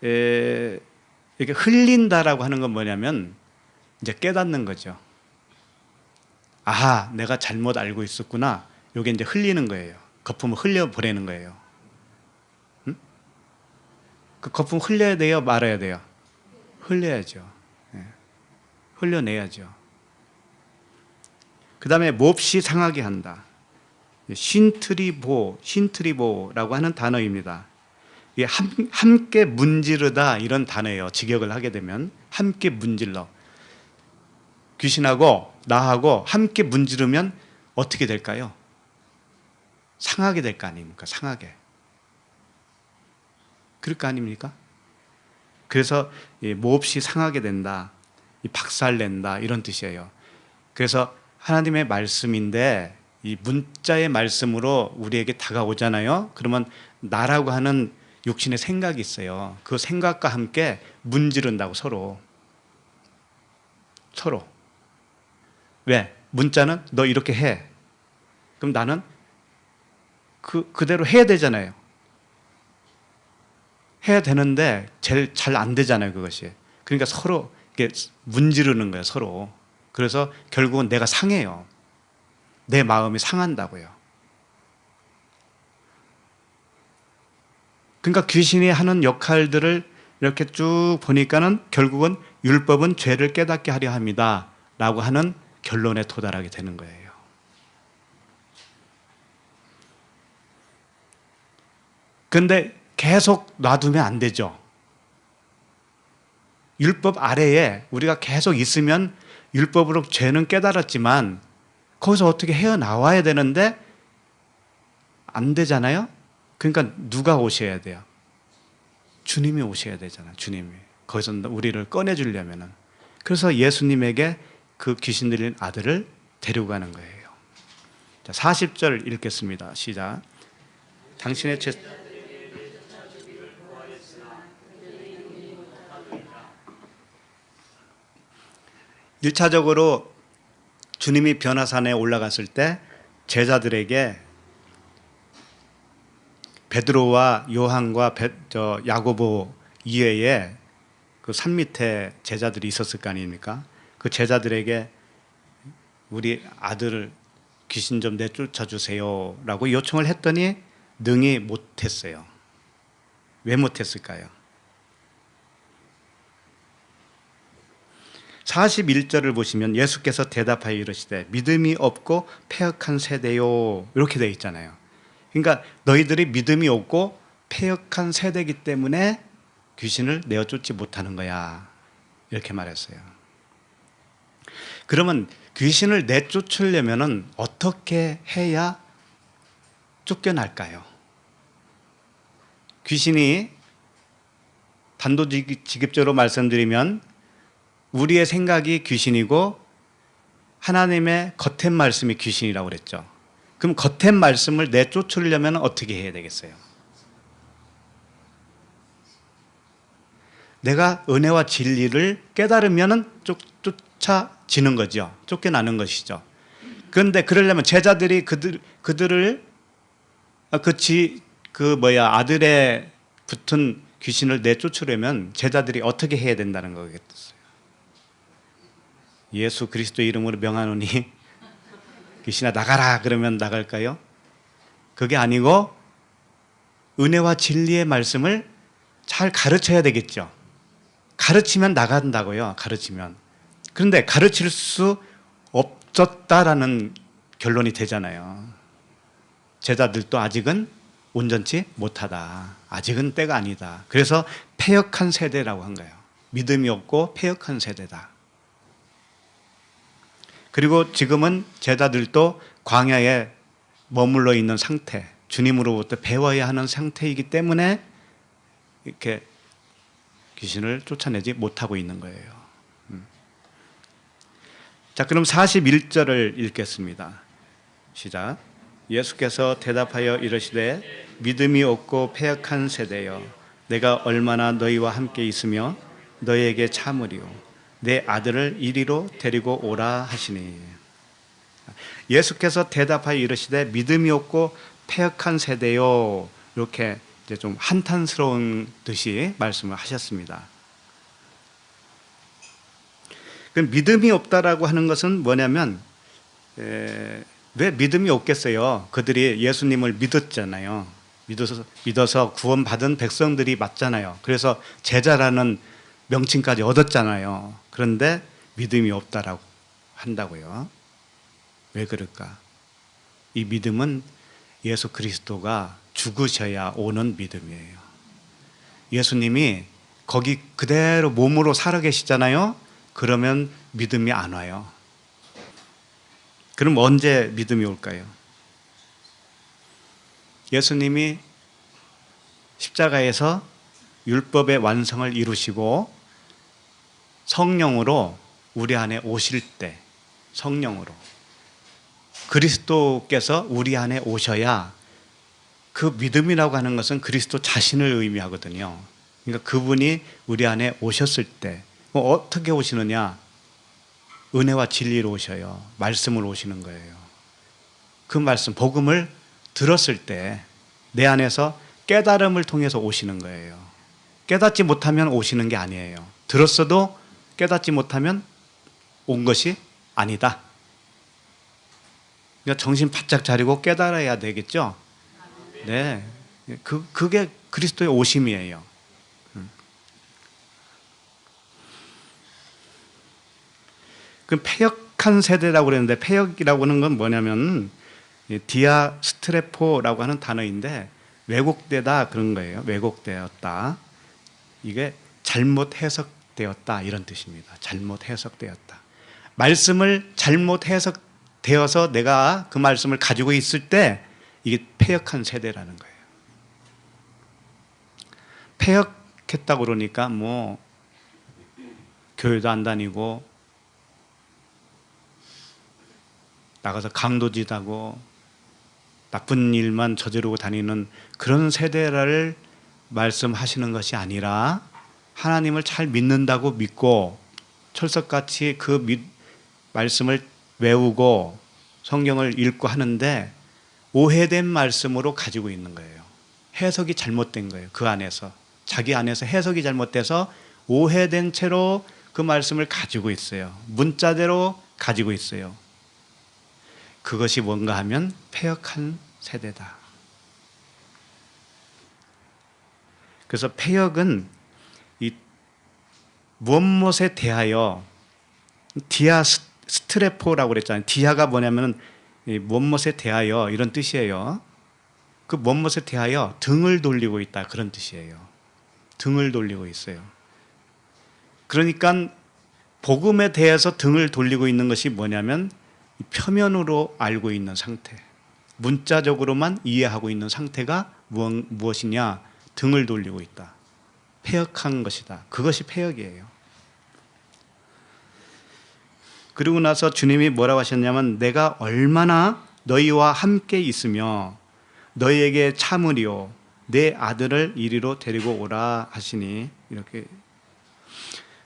이렇게 흘린다라고 하는 건 뭐냐면 이제 깨닫는 거죠. 아하, 내가 잘못 알고 있었구나. 이게 이제 흘리는 거예요. 거품을 흘려보내는 거예요. 응? 그 거품 흘려야 돼요? 말아야 돼요? 흘려야죠. 네. 흘려내야죠. 그 다음에 몹시 상하게 한다. 신트리보라고 하는 단어입니다. 이게 함께 문지르다 이런 단어예요. 직역을 하게 되면 함께 문질러. 귀신하고 나하고 함께 문지르면 어떻게 될까요? 상하게 될 거 아닙니까? 상하게. 그럴 거 아닙니까? 그래서 몹시 상하게 된다, 박살낸다 이런 뜻이에요. 그래서 하나님의 말씀인데 이 문자의 말씀으로 우리에게 다가오잖아요. 그러면 나라고 하는 육신의 생각이 있어요. 그 생각과 함께 문지른다고 서로. 왜? 문자는 너 이렇게 해. 그럼 나는 그대로 해야 되잖아요. 해야 되는데 제일 잘 안 되잖아요, 그것이. 그러니까 서로 이렇게 문지르는 거예요, 서로. 그래서 결국은 내가 상해요. 내 마음이 상한다고요. 그러니까 귀신이 하는 역할들을 이렇게 쭉 보니까는 결국은 율법은 죄를 깨닫게 하려 합니다 라고 하는 결론에 도달하게 되는 거예요. 그런데 계속 놔두면 안 되죠. 율법 아래에 우리가 계속 있으면 율법으로 죄는 깨달았지만 거기서 어떻게 헤어나와야 되는데 안 되잖아요. 그러니까 누가 오셔야 돼요? 주님이 오셔야 되잖아요. 주님이. 거기서 우리를 꺼내주려면은. 그래서 예수님에게 그 귀신 들린 아들을 데리고 가는 거예요. 자, 40절 읽겠습니다. 시작. 당신의 죄 1차적으로 주님이 변화산에 올라갔을 때 제자들에게 베드로와 요한과 야고보 이외에 그 산 밑에 제자들이 있었을 거 아닙니까? 그 제자들에게 우리 아들을 귀신 좀 내쫓아 주세요 라고 요청을 했더니 능히 못했어요. 왜 못했을까요? 41절을 보시면 예수께서 대답하여 이르시되 믿음이 없고 패역한 세대요, 이렇게 되어 있잖아요. 그러니까 너희들이 믿음이 없고 패역한 세대이기 때문에 귀신을 내어쫓지 못하는 거야, 이렇게 말했어요. 그러면 귀신을 내쫓으려면 어떻게 해야 쫓겨날까요? 귀신이 단도직입적으로 말씀드리면 우리의 생각이 귀신이고 하나님의 겉의 말씀이 귀신이라고 그랬죠. 그럼 겉의 말씀을 내쫓으려면 어떻게 해야 되겠어요? 내가 은혜와 진리를 깨달으면 쫓아지는 거죠. 쫓겨나는 것이죠. 그런데 그러려면 제자들이 그들을 아들에 붙은 귀신을 내쫓으려면 제자들이 어떻게 해야 된다는 거겠어요? 예수 그리스도 이름으로 명하노니 귀신아 나가라 그러면 나갈까요? 그게 아니고 은혜와 진리의 말씀을 잘 가르쳐야 되겠죠. 가르치면 나간다고요. 가르치면. 그런데 가르칠 수 없었다라는 결론이 되잖아요. 제자들도 아직은 온전치 못하다. 아직은 때가 아니다. 그래서 패역한 세대라고 한 거예요. 믿음이 없고 패역한 세대다. 그리고 지금은 제자들도 광야에 머물러 있는 상태, 주님으로부터 배워야 하는 상태이기 때문에 이렇게 귀신을 쫓아내지 못하고 있는 거예요. 자, 그럼 41절을 읽겠습니다. 시작. 예수께서 대답하여 이르시되 믿음이 없고 패역한 세대여, 내가 얼마나 너희와 함께 있으며 너희에게 참으리요, 내 아들을 이리로 데리고 오라 하시니. 예수께서 대답하여 이르시되 믿음이 없고 패역한 세대요, 이렇게 이제 좀 한탄스러운 듯이 말씀을 하셨습니다. 그럼 믿음이 없다라고 하는 것은 뭐냐면 왜 믿음이 없겠어요? 그들이 예수님을 믿었잖아요. 믿어서 구원받은 백성들이 맞잖아요. 그래서 제자라는 명칭까지 얻었잖아요. 그런데 믿음이 없다라고 한다고요. 왜 그럴까? 이 믿음은 예수 그리스도가 죽으셔야 오는 믿음이에요. 예수님이 거기 그대로 몸으로 살아계시잖아요. 그러면 믿음이 안 와요. 그럼 언제 믿음이 올까요? 예수님이 십자가에서 율법의 완성을 이루시고 성령으로 우리 안에 오실 때, 성령으로 그리스도께서 우리 안에 오셔야, 그 믿음이라고 하는 것은 그리스도 자신을 의미하거든요. 그러니까 그분이 우리 안에 오셨을 때 어떻게 오시느냐? 은혜와 진리로 오셔요. 말씀으로 오시는 거예요. 그 말씀, 복음을 들었을 때 내 안에서 깨달음을 통해서 오시는 거예요. 깨닫지 못하면 오시는 게 아니에요. 들었어도 깨닫지 못하면 온 것이 아니다. 그러니까 정신 바짝 차리고 깨달아야 되겠죠? 네. 그게 그리스도의 오심이에요. 그 패역한 세대라고 그랬는데, 패역이라고 하는 건 뭐냐면 디아스트레포라고 하는 단어인데 왜곡되다 그런 거예요. 왜곡되었다. 이게 잘못 해석되었다 이런 뜻입니다. 잘못 해석되었다. 말씀을 잘못 해석되어서 내가 그 말씀을 가지고 있을 때 이게 패역한 세대라는 거예요. 패역했다고 그러니까 뭐 교회도 안 다니고 나가서 강도짓하고 나쁜 일만 저지르고 다니는 그런 세대를 말씀하시는 것이 아니라, 하나님을 잘 믿는다고 믿고 철석같이 그 말씀을 외우고 성경을 읽고 하는데 오해된 말씀으로 가지고 있는 거예요. 해석이 잘못된 거예요. 그 안에서 자기 안에서 해석이 잘못돼서 오해된 채로 그 말씀을 가지고 있어요. 문자대로 가지고 있어요. 그것이 뭔가 하면 패역한 세대다. 그래서 패역은 이 무엇에 대하여, 디아 스트레포라고 그랬잖아요. 디아가 뭐냐면 무엇에 대하여 이런 뜻이에요. 그 무엇에 대하여 등을 돌리고 있다, 그런 뜻이에요. 등을 돌리고 있어요. 그러니까 복음에 대해서 등을 돌리고 있는 것이 뭐냐면 표면으로 알고 있는 상태, 문자적으로만 이해하고 있는 상태가 무엇이냐? 등을 돌리고 있다. 패역한 것이다. 그것이 패역이에요. 그리고 나서 주님이 뭐라고 하셨냐면 내가 얼마나 너희와 함께 있으며 너희에게 참으리요 내 아들을 이리로 데리고 오라 하시니, 이렇게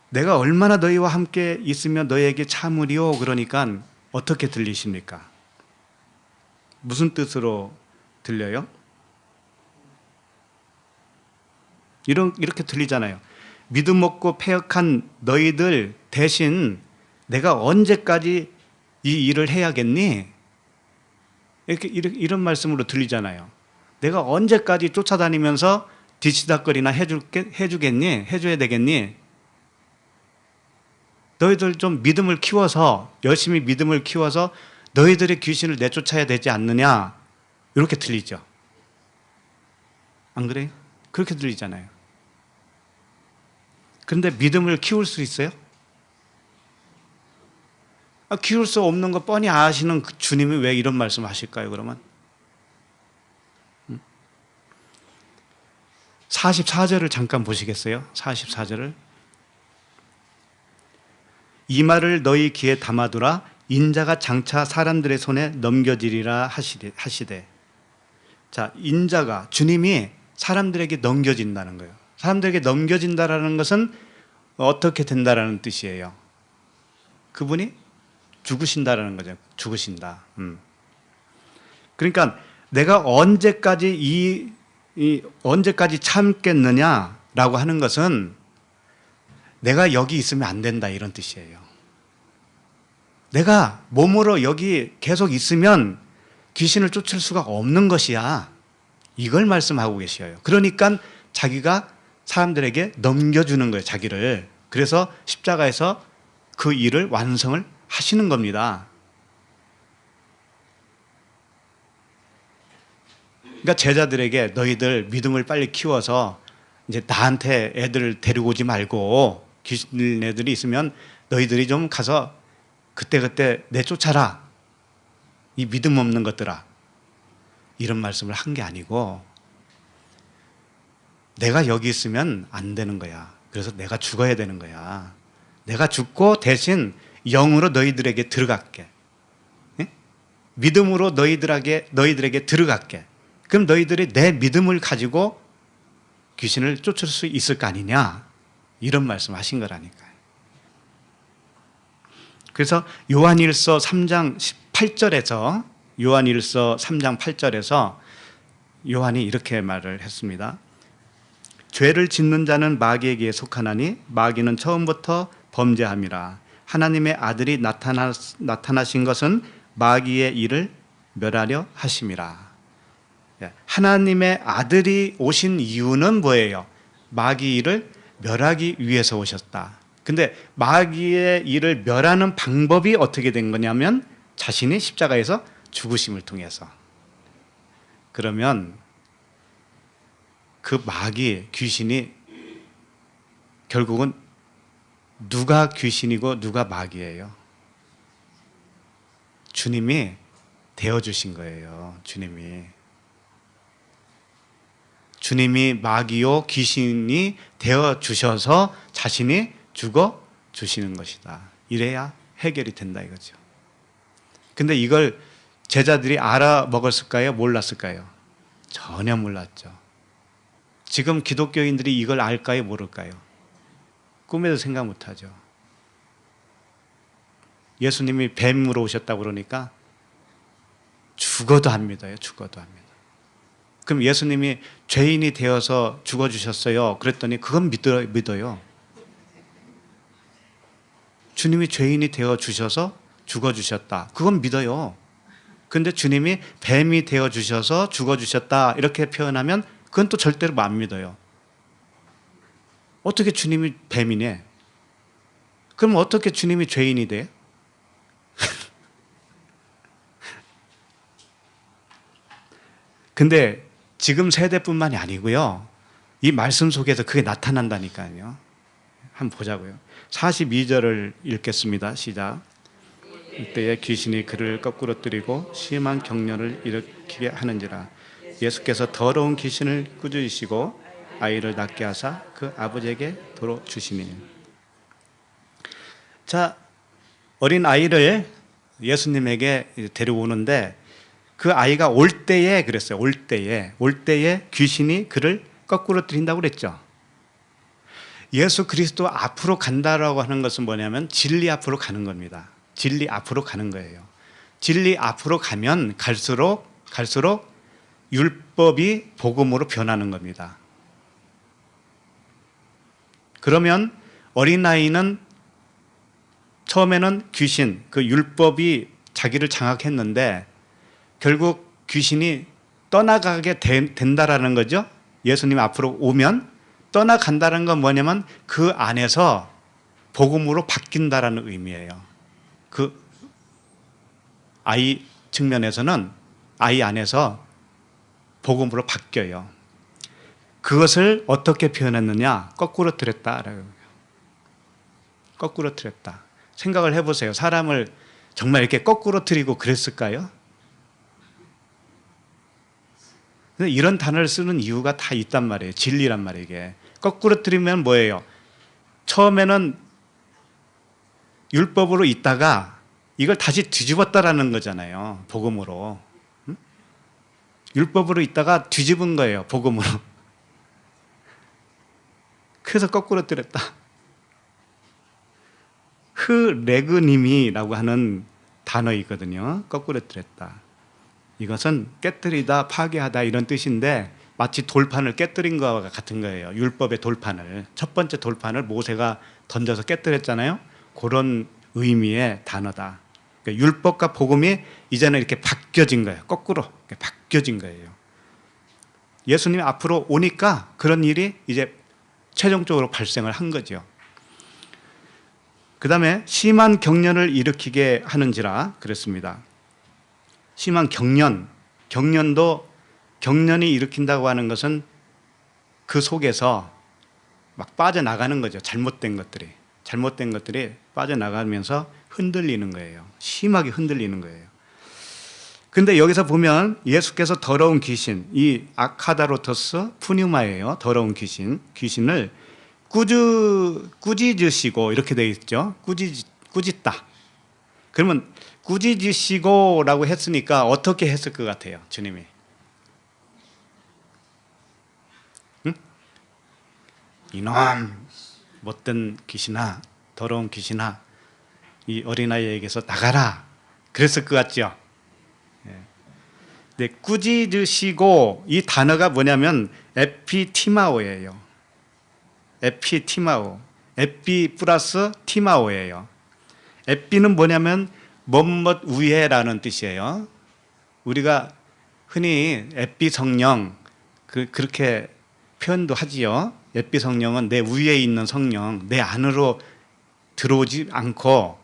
내가 얼마나 너희와 함께 있으며 너희에게 참으리요, 그러니까 어떻게 들리십니까? 무슨 뜻으로 들려요? 이렇게 들리잖아요. 믿음 없고 패역한 너희들 대신 내가 언제까지 이 일을 해야겠니? 이런 말씀으로 들리잖아요. 내가 언제까지 쫓아다니면서 뒤치다거리나 해주겠니? 해줘야 되겠니? 너희들 좀 믿음을 키워서, 열심히 믿음을 키워서 너희들의 귀신을 내쫓아야 되지 않느냐? 이렇게 들리죠. 안 그래요? 그렇게 들리잖아요. 그런데 믿음을 키울 수 있어요? 키울 수 없는 거 뻔히 아시는 그 주님이 왜 이런 말씀 하실까요, 그러면? 44절을 잠깐 보시겠어요? 44절을. 이 말을 너희 귀에 담아두라. 인자가 장차 사람들의 손에 넘겨지리라 하시되. 자, 인자가, 주님이 사람들에게 넘겨진다는 거예요. 사람들에게 넘겨진다라는 것은 어떻게 된다라는 뜻이에요. 그분이 죽으신다라는 거죠. 죽으신다. 그러니까 내가 언제까지 언제까지 참겠느냐라고 하는 것은 내가 여기 있으면 안 된다, 이런 뜻이에요. 내가 몸으로 여기 계속 있으면 귀신을 쫓을 수가 없는 것이야. 이걸 말씀하고 계셔요. 그러니까 자기가 사람들에게 넘겨주는 거예요, 자기를. 그래서 십자가에서 그 일을 완성을 하시는 겁니다. 그러니까 제자들에게 너희들 믿음을 빨리 키워서 이제 나한테 애들을 데리고 오지 말고 귀신 애들이 있으면 너희들이 좀 가서 그때그때 내쫓아라. 이 믿음 없는 것들아. 이런 말씀을 한 게 아니고 내가 여기 있으면 안 되는 거야. 그래서 내가 죽어야 되는 거야. 내가 죽고 대신 영으로 너희들에게 들어갈게. 예? 믿음으로 너희들에게 들어갈게. 그럼 너희들이 내 믿음을 가지고 귀신을 쫓을 수 있을 거 아니냐? 이런 말씀 하신 거라니까요. 그래서 요한일서 3장 8절에서 요한이 이렇게 말을 했습니다. 죄를 짓는 자는 마귀에게 속하나니 마귀는 처음부터 범죄함이라. 하나님의 아들이 나타나신 것은 마귀의 일을 멸하려 하심이라. 하나님의 아들이 오신 이유는 뭐예요? 마귀 일을 멸하기 위해서 오셨다. 근데 마귀의 일을 멸하는 방법이 어떻게 된 거냐면 자신이 십자가에서 죽으심을 통해서. 그러면 그 마귀, 귀신이 결국은 누가 귀신이고 누가 마귀예요? 주님이 되어주신 거예요. 주님이 마귀요 귀신이 되어주셔서 자신이 죽어주시는 것이다. 이래야 해결이 된다 이거죠. 근데 이걸 제자들이 알아먹었을까요? 몰랐을까요? 전혀 몰랐죠. 지금 기독교인들이 이걸 알까요? 모를까요? 꿈에도 생각 못하죠. 예수님이 뱀으로 오셨다고 그러니까 죽어도 안 믿어요. 죽어도 안 믿어요. 그럼 예수님이 죄인이 되어서 죽어주셨어요. 그랬더니 그건 믿어요. 주님이 죄인이 되어주셔서 죽어주셨다. 그건 믿어요. 근데 주님이 뱀이 되어 주셔서 죽어 주셨다 이렇게 표현하면 그건 또 절대로 안 믿어요. 어떻게 주님이 뱀이네? 그럼 어떻게 주님이 죄인이 돼? 근데 지금 세대뿐만이 아니고요. 이 말씀 속에서 그게 나타난다니까요. 한번 보자고요. 42절을 읽겠습니다. 시작. 이때에 귀신이 그를 거꾸로 뜨리고 심한 경련을 일으키게 하는지라. 예수께서 더러운 귀신을 꾸짖으시고 아이를 낫게 하사 그 아버지에게 도로 주시니. 자, 어린 아이를 예수님에게 데려오는데 그 아이가 올 때에 그랬어요. 올 때에 귀신이 그를 거꾸로 들인다고 그랬죠. 예수 그리스도 앞으로 간다라고 하는 것은 뭐냐면 진리 앞으로 가는 겁니다. 진리 앞으로 가는 거예요. 진리 앞으로 가면 갈수록 율법이 복음으로 변하는 겁니다. 그러면 어린아이는 처음에는 귀신, 그 율법이 자기를 장악했는데 결국 귀신이 떠나가게 된다라는 거죠. 예수님 앞으로 오면 떠나간다는 건 뭐냐면 그 안에서 복음으로 바뀐다라는 의미예요. 그 아이 측면에서는 아이 안에서 복음으로 바뀌어요. 그것을 어떻게 표현했느냐? 거꾸로 틀었다라고. 거꾸로 틀었다. 생각을 해보세요. 사람을 정말 이렇게 거꾸로 틀리고 그랬을까요? 이런 단어를 쓰는 이유가 다 있단 말이에요. 진리란 말이에요. 이게. 거꾸로 틀리면 뭐예요? 처음에는 율법으로 있다가 이걸 다시 뒤집었다라는 거잖아요. 복음으로. 응? 율법으로 있다가 뒤집은 거예요. 복음으로. 그래서 거꾸로 틀렸다. 흐레그님이라고 하는 단어이거든요. 거꾸로 틀렸다. 이것은 깨뜨리다, 파괴하다 이런 뜻인데 마치 돌판을 깨뜨린 것과 같은 거예요. 율법의 돌판을. 첫 번째 돌판을 모세가 던져서 깨뜨렸잖아요. 그런 의미의 단어다. 그러니까 율법과 복음이 이제는 이렇게 바뀌어진 거예요. 거꾸로 바뀌어진 거예요. 예수님이 앞으로 오니까 그런 일이 이제 최종적으로 발생을 한 거죠. 그 다음에 심한 경련을 일으키게 하는지라 그랬습니다. 심한 경련이 일으킨다고 하는 것은 그 속에서 막 빠져나가는 거죠. 잘못된 것들이 빠져나가면서 흔들리는 거예요. 심하게 흔들리는 거예요. 근데 여기서 보면 예수께서 더러운 귀신, 이 아카다로토스 푸뉴마예요. 더러운 귀신을 꾸짖으시고 이렇게 되어 있죠. 꾸짖다. 그러면 꾸짖으시고라고 했으니까 어떻게 했을 것 같아요, 주님이? 응? 이놈 못된 귀신아, 더러운 귀신아, 이 어린아이에게서 나가라. 그랬을 것 같죠? 네, 꾸짖으시고 이 단어가 뭐냐면 에피티마오예요. 에피티마오. 에피 플러스 티마오예요. 에피는 뭐냐면 뭐뭇 위에라는 뜻이에요. 우리가 흔히 에피 성령 그렇게 표현도 하지요. 에피 성령은 내 위에 있는 성령, 내 안으로 들어오지 않고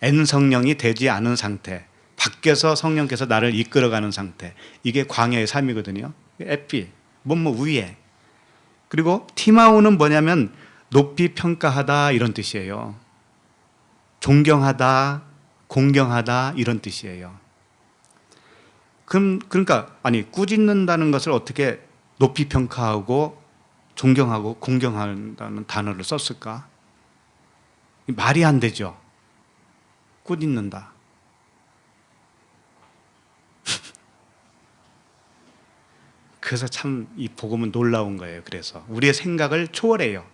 N 성령이 되지 않은 상태, 밖에서 성령께서 나를 이끌어가는 상태, 이게 광야의 삶이거든요. 에피, 뭐뭐 위에. 그리고 티마오는 뭐냐면 높이 평가하다 이런 뜻이에요. 존경하다, 공경하다 이런 뜻이에요. 그러니까 꾸짖는다는 것을 어떻게 높이 평가하고 존경하고 공경한다는 단어를 썼을까? 말이 안 되죠. 꾸짖는다. 그래서 참 이 복음은 놀라운 거예요. 그래서 우리의 생각을 초월해요.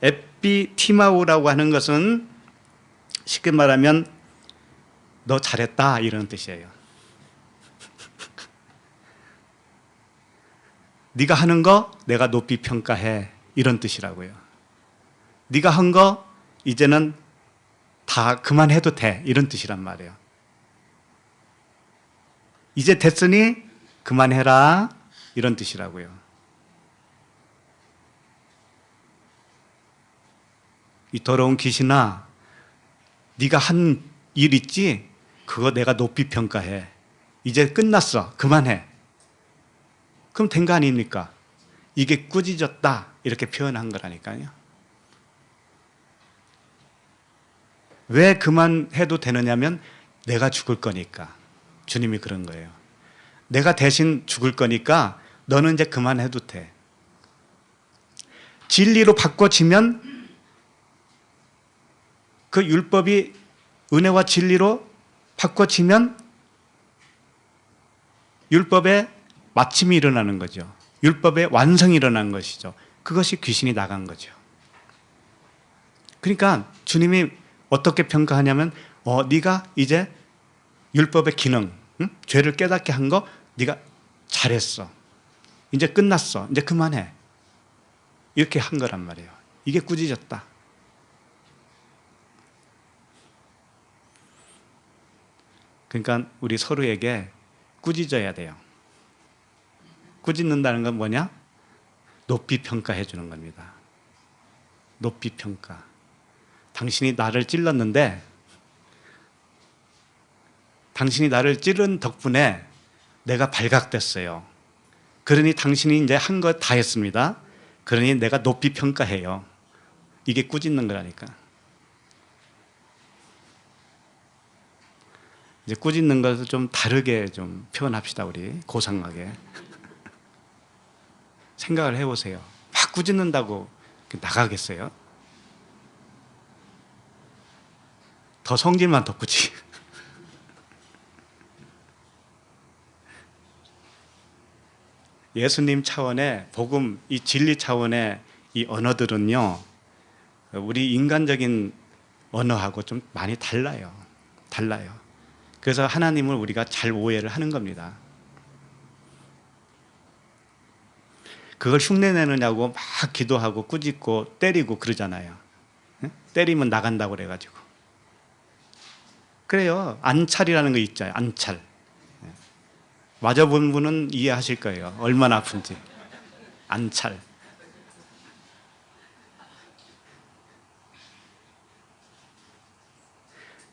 에피티마오라고 하는 것은 쉽게 말하면 너 잘했다 이런 뜻이에요. 네가 하는 거 내가 높이 평가해 이런 뜻이라고요. 네가 한 거 이제는 다 그만해도 돼 이런 뜻이란 말이에요. 이제 됐으니 그만해라, 이런 뜻이라고요. 이 더러운 귀신아, 네가 한 일 있지? 그거 내가 높이 평가해. 이제 끝났어. 그만해. 그럼 된 거 아닙니까? 이게 꾸짖었다, 이렇게 표현한 거라니까요. 왜 그만해도 되느냐면 내가 죽을 거니까. 주님이 그런 거예요. 내가 대신 죽을 거니까 너는 이제 그만해도 돼. 진리로 바꿔지면 그 율법이 은혜와 진리로 바꿔지면 율법의 마침이 일어나는 거죠. 율법의 완성이 일어나는 것이죠. 그것이 귀신이 나간 거죠. 그러니까 주님이 어떻게 평가하냐면 네가 이제 율법의 기능, 죄를 깨닫게 한 거 네가 잘했어. 이제 끝났어. 이제 그만해. 이렇게 한 거란 말이에요. 이게 꾸짖었다. 그러니까 우리 서로에게 꾸짖어야 돼요. 꾸짖는다는 건 뭐냐? 높이 평가해 주는 겁니다. 높이 평가. 당신이 나를 찔렀는데 당신이 나를 찌른 덕분에 내가 발각됐어요. 그러니 당신이 이제 한 거 다 했습니다. 그러니 내가 높이 평가해요. 이게 꾸짖는 거라니까. 이제 꾸짖는 것을 좀 다르게 좀 표현합시다, 우리. 고상하게. 생각을 해보세요. 막 꾸짖는다고 나가겠어요? 더 성질만 돋구지. 예수님 차원의 복음, 이 진리 차원의 이 언어들은요, 우리 인간적인 언어하고 좀 많이 달라요. 달라요. 그래서 하나님을 우리가 잘 오해를 하는 겁니다. 그걸 흉내내느냐고 막 기도하고 꾸짖고 때리고 그러잖아요. 때리면 나간다고 그래가지고. 그래요. 안찰이라는 거 있잖아요. 안찰. 맞아본 분은 이해하실 거예요. 얼마나 아픈지. 안찰.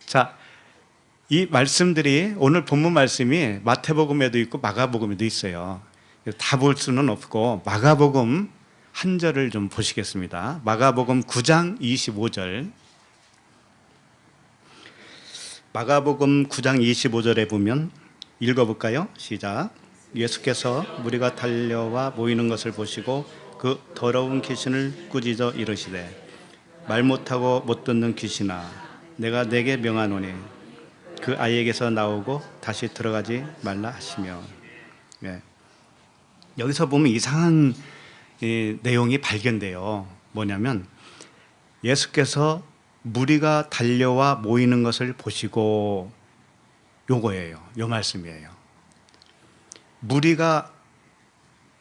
자, 이 말씀들이 오늘 본문 말씀이 마태복음에도 있고 마가복음에도 있어요. 다 볼 수는 없고 마가복음 한 절을 좀 보시겠습니다. 마가복음 9장 25절. 마가복음 9장 25절에 보면 읽어볼까요? 시작. 예수께서 무리가 달려와 모이는 것을 보시고 그 더러운 귀신을 꾸짖어 이르시되 말 못하고 못 듣는 귀신아 내가 내게 명하노니 그 아이에게서 나오고 다시 들어가지 말라 하시며. 네. 여기서 보면 이상한 내용이 발견돼요. 뭐냐면 예수께서 무리가 달려와 모이는 것을 보시고, 요거예요. 요 말씀이에요. 무리가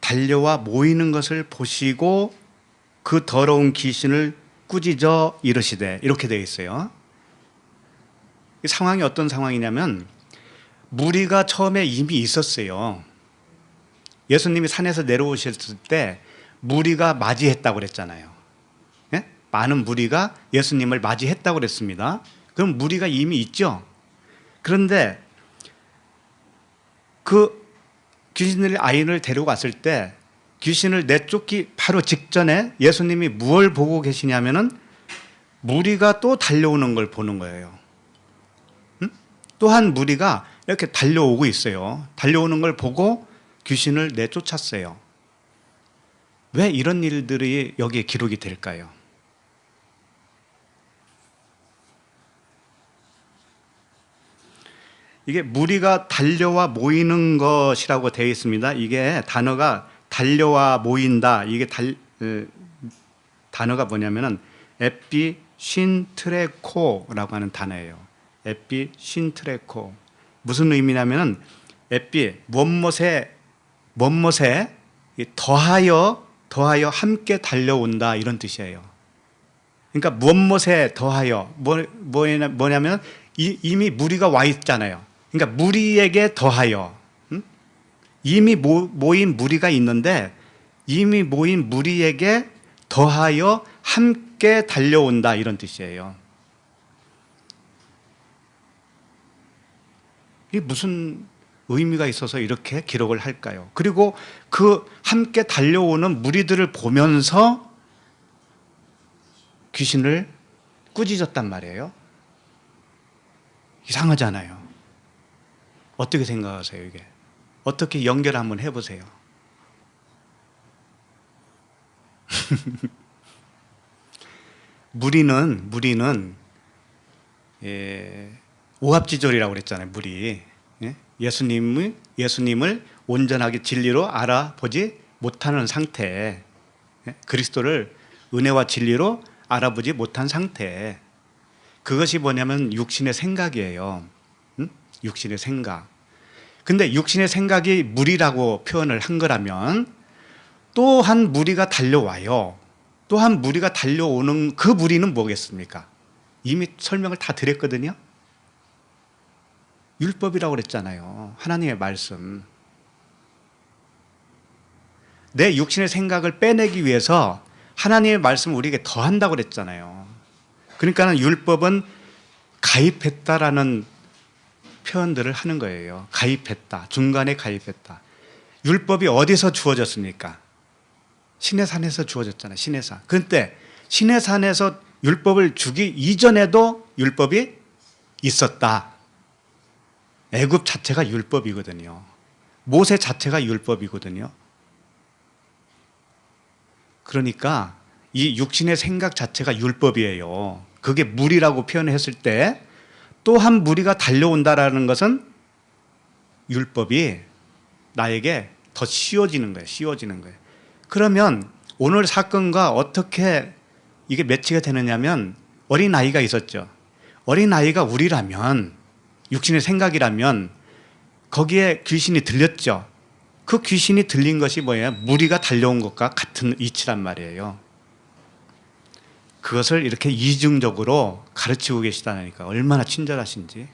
달려와 모이는 것을 보시고 그 더러운 귀신을 꾸짖어 이르시되, 이렇게 되어 있어요. 이 상황이 어떤 상황이냐면 무리가 처음에 이미 있었어요. 예수님이 산에서 내려오셨을 때 무리가 맞이했다고 그랬잖아요. 예? 많은 무리가 예수님을 맞이했다고 그랬습니다. 그럼 무리가 이미 있죠. 그런데 그 귀신을 아이를 데리고 왔을 때 귀신을 내쫓기 바로 직전에 예수님이 무엇을 보고 계시냐면은 무리가 또 달려오는 걸 보는 거예요. 또한 무리가 이렇게 달려오고 있어요. 달려오는 걸 보고 귀신을 내쫓았어요. 왜 이런 일들이 여기에 기록이 될까요? 이게 무리가 달려와 모이는 것이라고 되어 있습니다. 이게 단어가 달려와 모인다. 이게 단어가 뭐냐면은 에피신트레코라고 하는 단어예요. 에피신트레코. 무슨 의미냐면은 무엇에 더하여 함께 달려온다, 이런 뜻이에요. 그러니까 무엇에 더하여 뭐냐면 이미 무리가 와 있잖아요. 그러니까 무리에게 더하여, 이미 모인 무리가 있는데 이미 모인 무리에게 더하여 함께 달려온다, 이런 뜻이에요. 이게 무슨 의미가 있어서 이렇게 기록을 할까요? 그리고 그 함께 달려오는 무리들을 보면서 귀신을 꾸짖었단 말이에요. 이상하잖아요. 어떻게 생각하세요, 이게? 어떻게 연결 한번 해보세요. 무리는 오합지졸이라고 그랬잖아요. 무리. 예수님을 온전하게 진리로 알아보지 못하는 상태, 그리스도를 은혜와 진리로 알아보지 못한 상태, 그것이 뭐냐면 육신의 생각이에요. 육신의 생각. 근데 육신의 생각이 무리라고 표현을 한 거라면 또 한 무리가 달려와요. 또 한 무리가 달려오는 그 무리는 뭐겠습니까? 이미 설명을 다 드렸거든요. 율법이라고 그랬잖아요. 하나님의 말씀. 내 육신의 생각을 빼내기 위해서 하나님의 말씀을 우리에게 더한다고 그랬잖아요. 그러니까 율법은 가입했다라는 표현들을 하는 거예요. 가입했다. 중간에 가입했다. 율법이 어디서 주어졌습니까? 시내산에서 주어졌잖아요. 시내산. 그런데 시내산에서 율법을 주기 이전에도 율법이 있었다. 애굽 자체가 율법이거든요. 모세 자체가 율법이거든요. 그러니까 이 육신의 생각 자체가 율법이에요. 그게 무리라고 표현했을 때 또 한 무리가 달려온다라는 것은 율법이 나에게 더 씌워지는 거예요. 씌워지는 거예요. 그러면 오늘 사건과 어떻게 이게 매치가 되느냐면, 어린아이가 있었죠. 어린아이가 우리라면, 육신의 생각이라면 거기에 귀신이 들렸죠. 그 귀신이 들린 것이 뭐예요? 무리가 달려온 것과 같은 이치란 말이에요. 그것을 이렇게 이중적으로 가르치고 계시다니까 얼마나 친절하신지.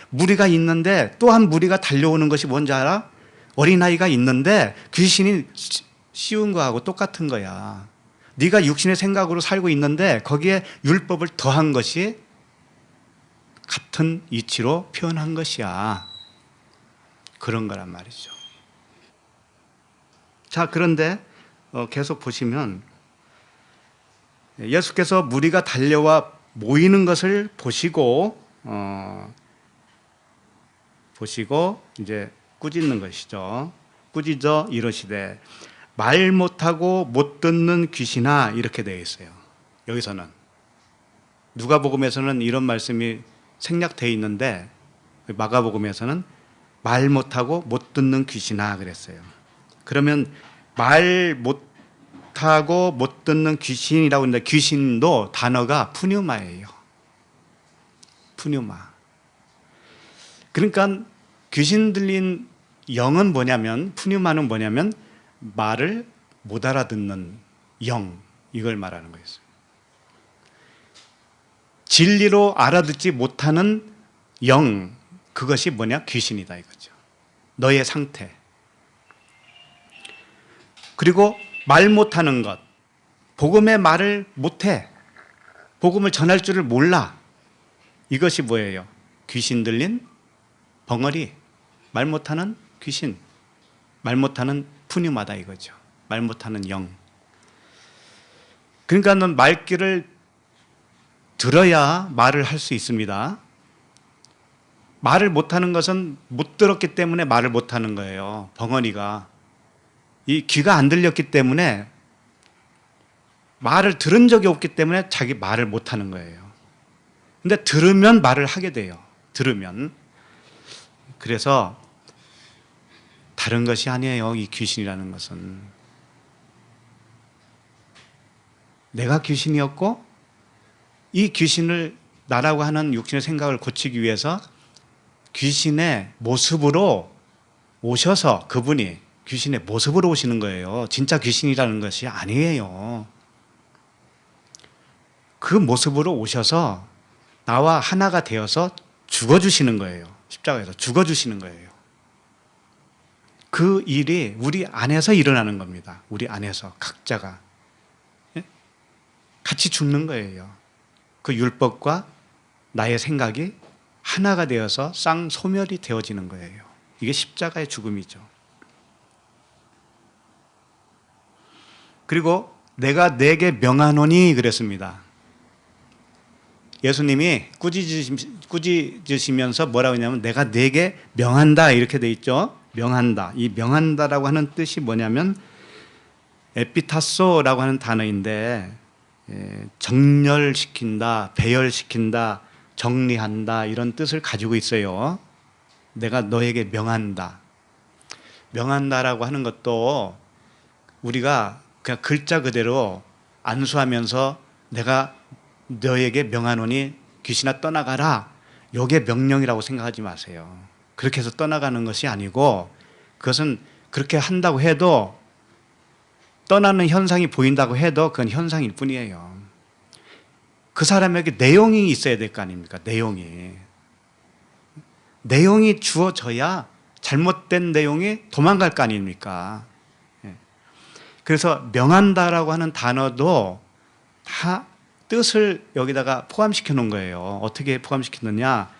무리가 있는데 또 한 무리가 달려오는 것이 뭔지 알아? 어린아이가 있는데 귀신이 씌운 거하고 똑같은 거야. 네가 육신의 생각으로 살고 있는데 거기에 율법을 더한 것이 같은 이치로 표현한 것이야. 그런 거란 말이죠. 자, 그런데 계속 보시면 예수께서 무리가 달려와 모이는 것을 보시고 이제 꾸짖는 것이죠. 꾸짖어 이러시되 말 못하고 못 듣는 귀신아, 이렇게 되어 있어요. 여기서는 누가복음에서는 이런 말씀이 생략되어 있는데 마가복음에서는 말 못하고 못 듣는 귀신아 그랬어요. 그러면 말 못하고 못 듣는 귀신이라고 했는데 귀신도 단어가 푸뉴마예요. 푸뉴마. 그러니까 귀신 들린 영은 뭐냐면, 푸뉴마는 뭐냐면 말을 못 알아듣는 영, 이걸 말하는 거였어요. 진리로 알아듣지 못하는 영, 그것이 뭐냐? 귀신이다 이거죠. 너의 상태. 그리고 말 못하는 것, 복음의 말을 못해, 복음을 전할 줄을 몰라. 이것이 뭐예요? 귀신 들린 벙어리, 말 못하는 귀신, 말 못하는 푸뉴마다 이거죠. 말 못하는 영. 그러니까 말귀를 들어야 말을 할 수 있습니다. 말을 못하는 것은 못 들었기 때문에 말을 못하는 거예요. 벙어리가. 이 귀가 안 들렸기 때문에, 말을 들은 적이 없기 때문에 자기 말을 못하는 거예요. 근데 들으면 말을 하게 돼요. 들으면. 그래서 다른 것이 아니에요. 이 귀신이라는 것은. 내가 귀신이었고 이 귀신을, 나라고 하는 육신의 생각을 고치기 위해서 귀신의 모습으로 오셔서, 그분이 귀신의 모습으로 오시는 거예요. 진짜 귀신이라는 것이 아니에요. 그 모습으로 오셔서 나와 하나가 되어서 죽어주시는 거예요. 십자가에서 죽어주시는 거예요. 그 일이 우리 안에서 일어나는 겁니다. 우리 안에서 각자가 같이 죽는 거예요. 그 율법과 나의 생각이 하나가 되어서 쌍소멸이 되어지는 거예요. 이게 십자가의 죽음이죠. 그리고 내가 내게 명하노니 그랬습니다. 예수님이 꾸짖으시면서 뭐라고 했냐면 내가 내게 명한다 이렇게 돼 있죠. 명한다. 이 명한다라고 하는 뜻이 뭐냐면 에피타소라고 하는 단어인데 정렬시킨다, 배열시킨다, 정리한다 이런 뜻을 가지고 있어요. 내가 너에게 명한다. 명한다라고 하는 것도 우리가 그냥 글자 그대로 안수하면서 내가 너에게 명하노니 귀신아 떠나가라. 이게 명령이라고 생각하지 마세요. 그렇게 해서 떠나가는 것이 아니고 그것은 그렇게 한다고 해도 떠나는 현상이 보인다고 해도 그건 현상일 뿐이에요. 그 사람에게 내용이 있어야 될 거 아닙니까? 내용이 주어져야 잘못된 내용이 도망갈 거 아닙니까? 그래서 명한다라고 하는 단어도 다 뜻을 여기다가 포함시켜 놓은 거예요. 어떻게 포함시키느냐?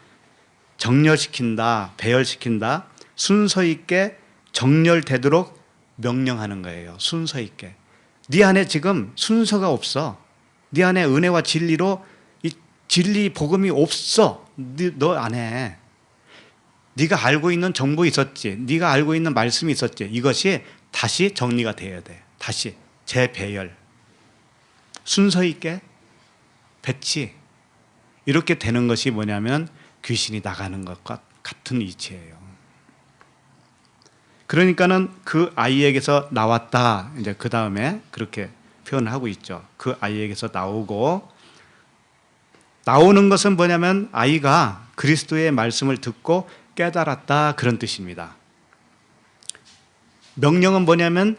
정렬시킨다, 배열시킨다, 순서 있게 정렬되도록 명령하는 거예요. 순서 있게. 네 안에 지금 순서가 없어. 네 안에 은혜와 진리로 이 진리 복음이 없어. 너 안에. 네가 알고 있는 정보 있었지. 네가 알고 있는 말씀이 있었지. 이것이 다시 정리가 돼야 돼. 다시 재배열. 순서 있게 배치. 이렇게 되는 것이 뭐냐면 귀신이 나가는 것과 같은 이치예요. 그러니까는 그 아이에게서 나왔다. 이제 그 다음에 그렇게 표현을 하고 있죠. 그 아이에게서 나오고, 나오는 것은 뭐냐면 아이가 그리스도의 말씀을 듣고 깨달았다. 그런 뜻입니다. 명령은 뭐냐면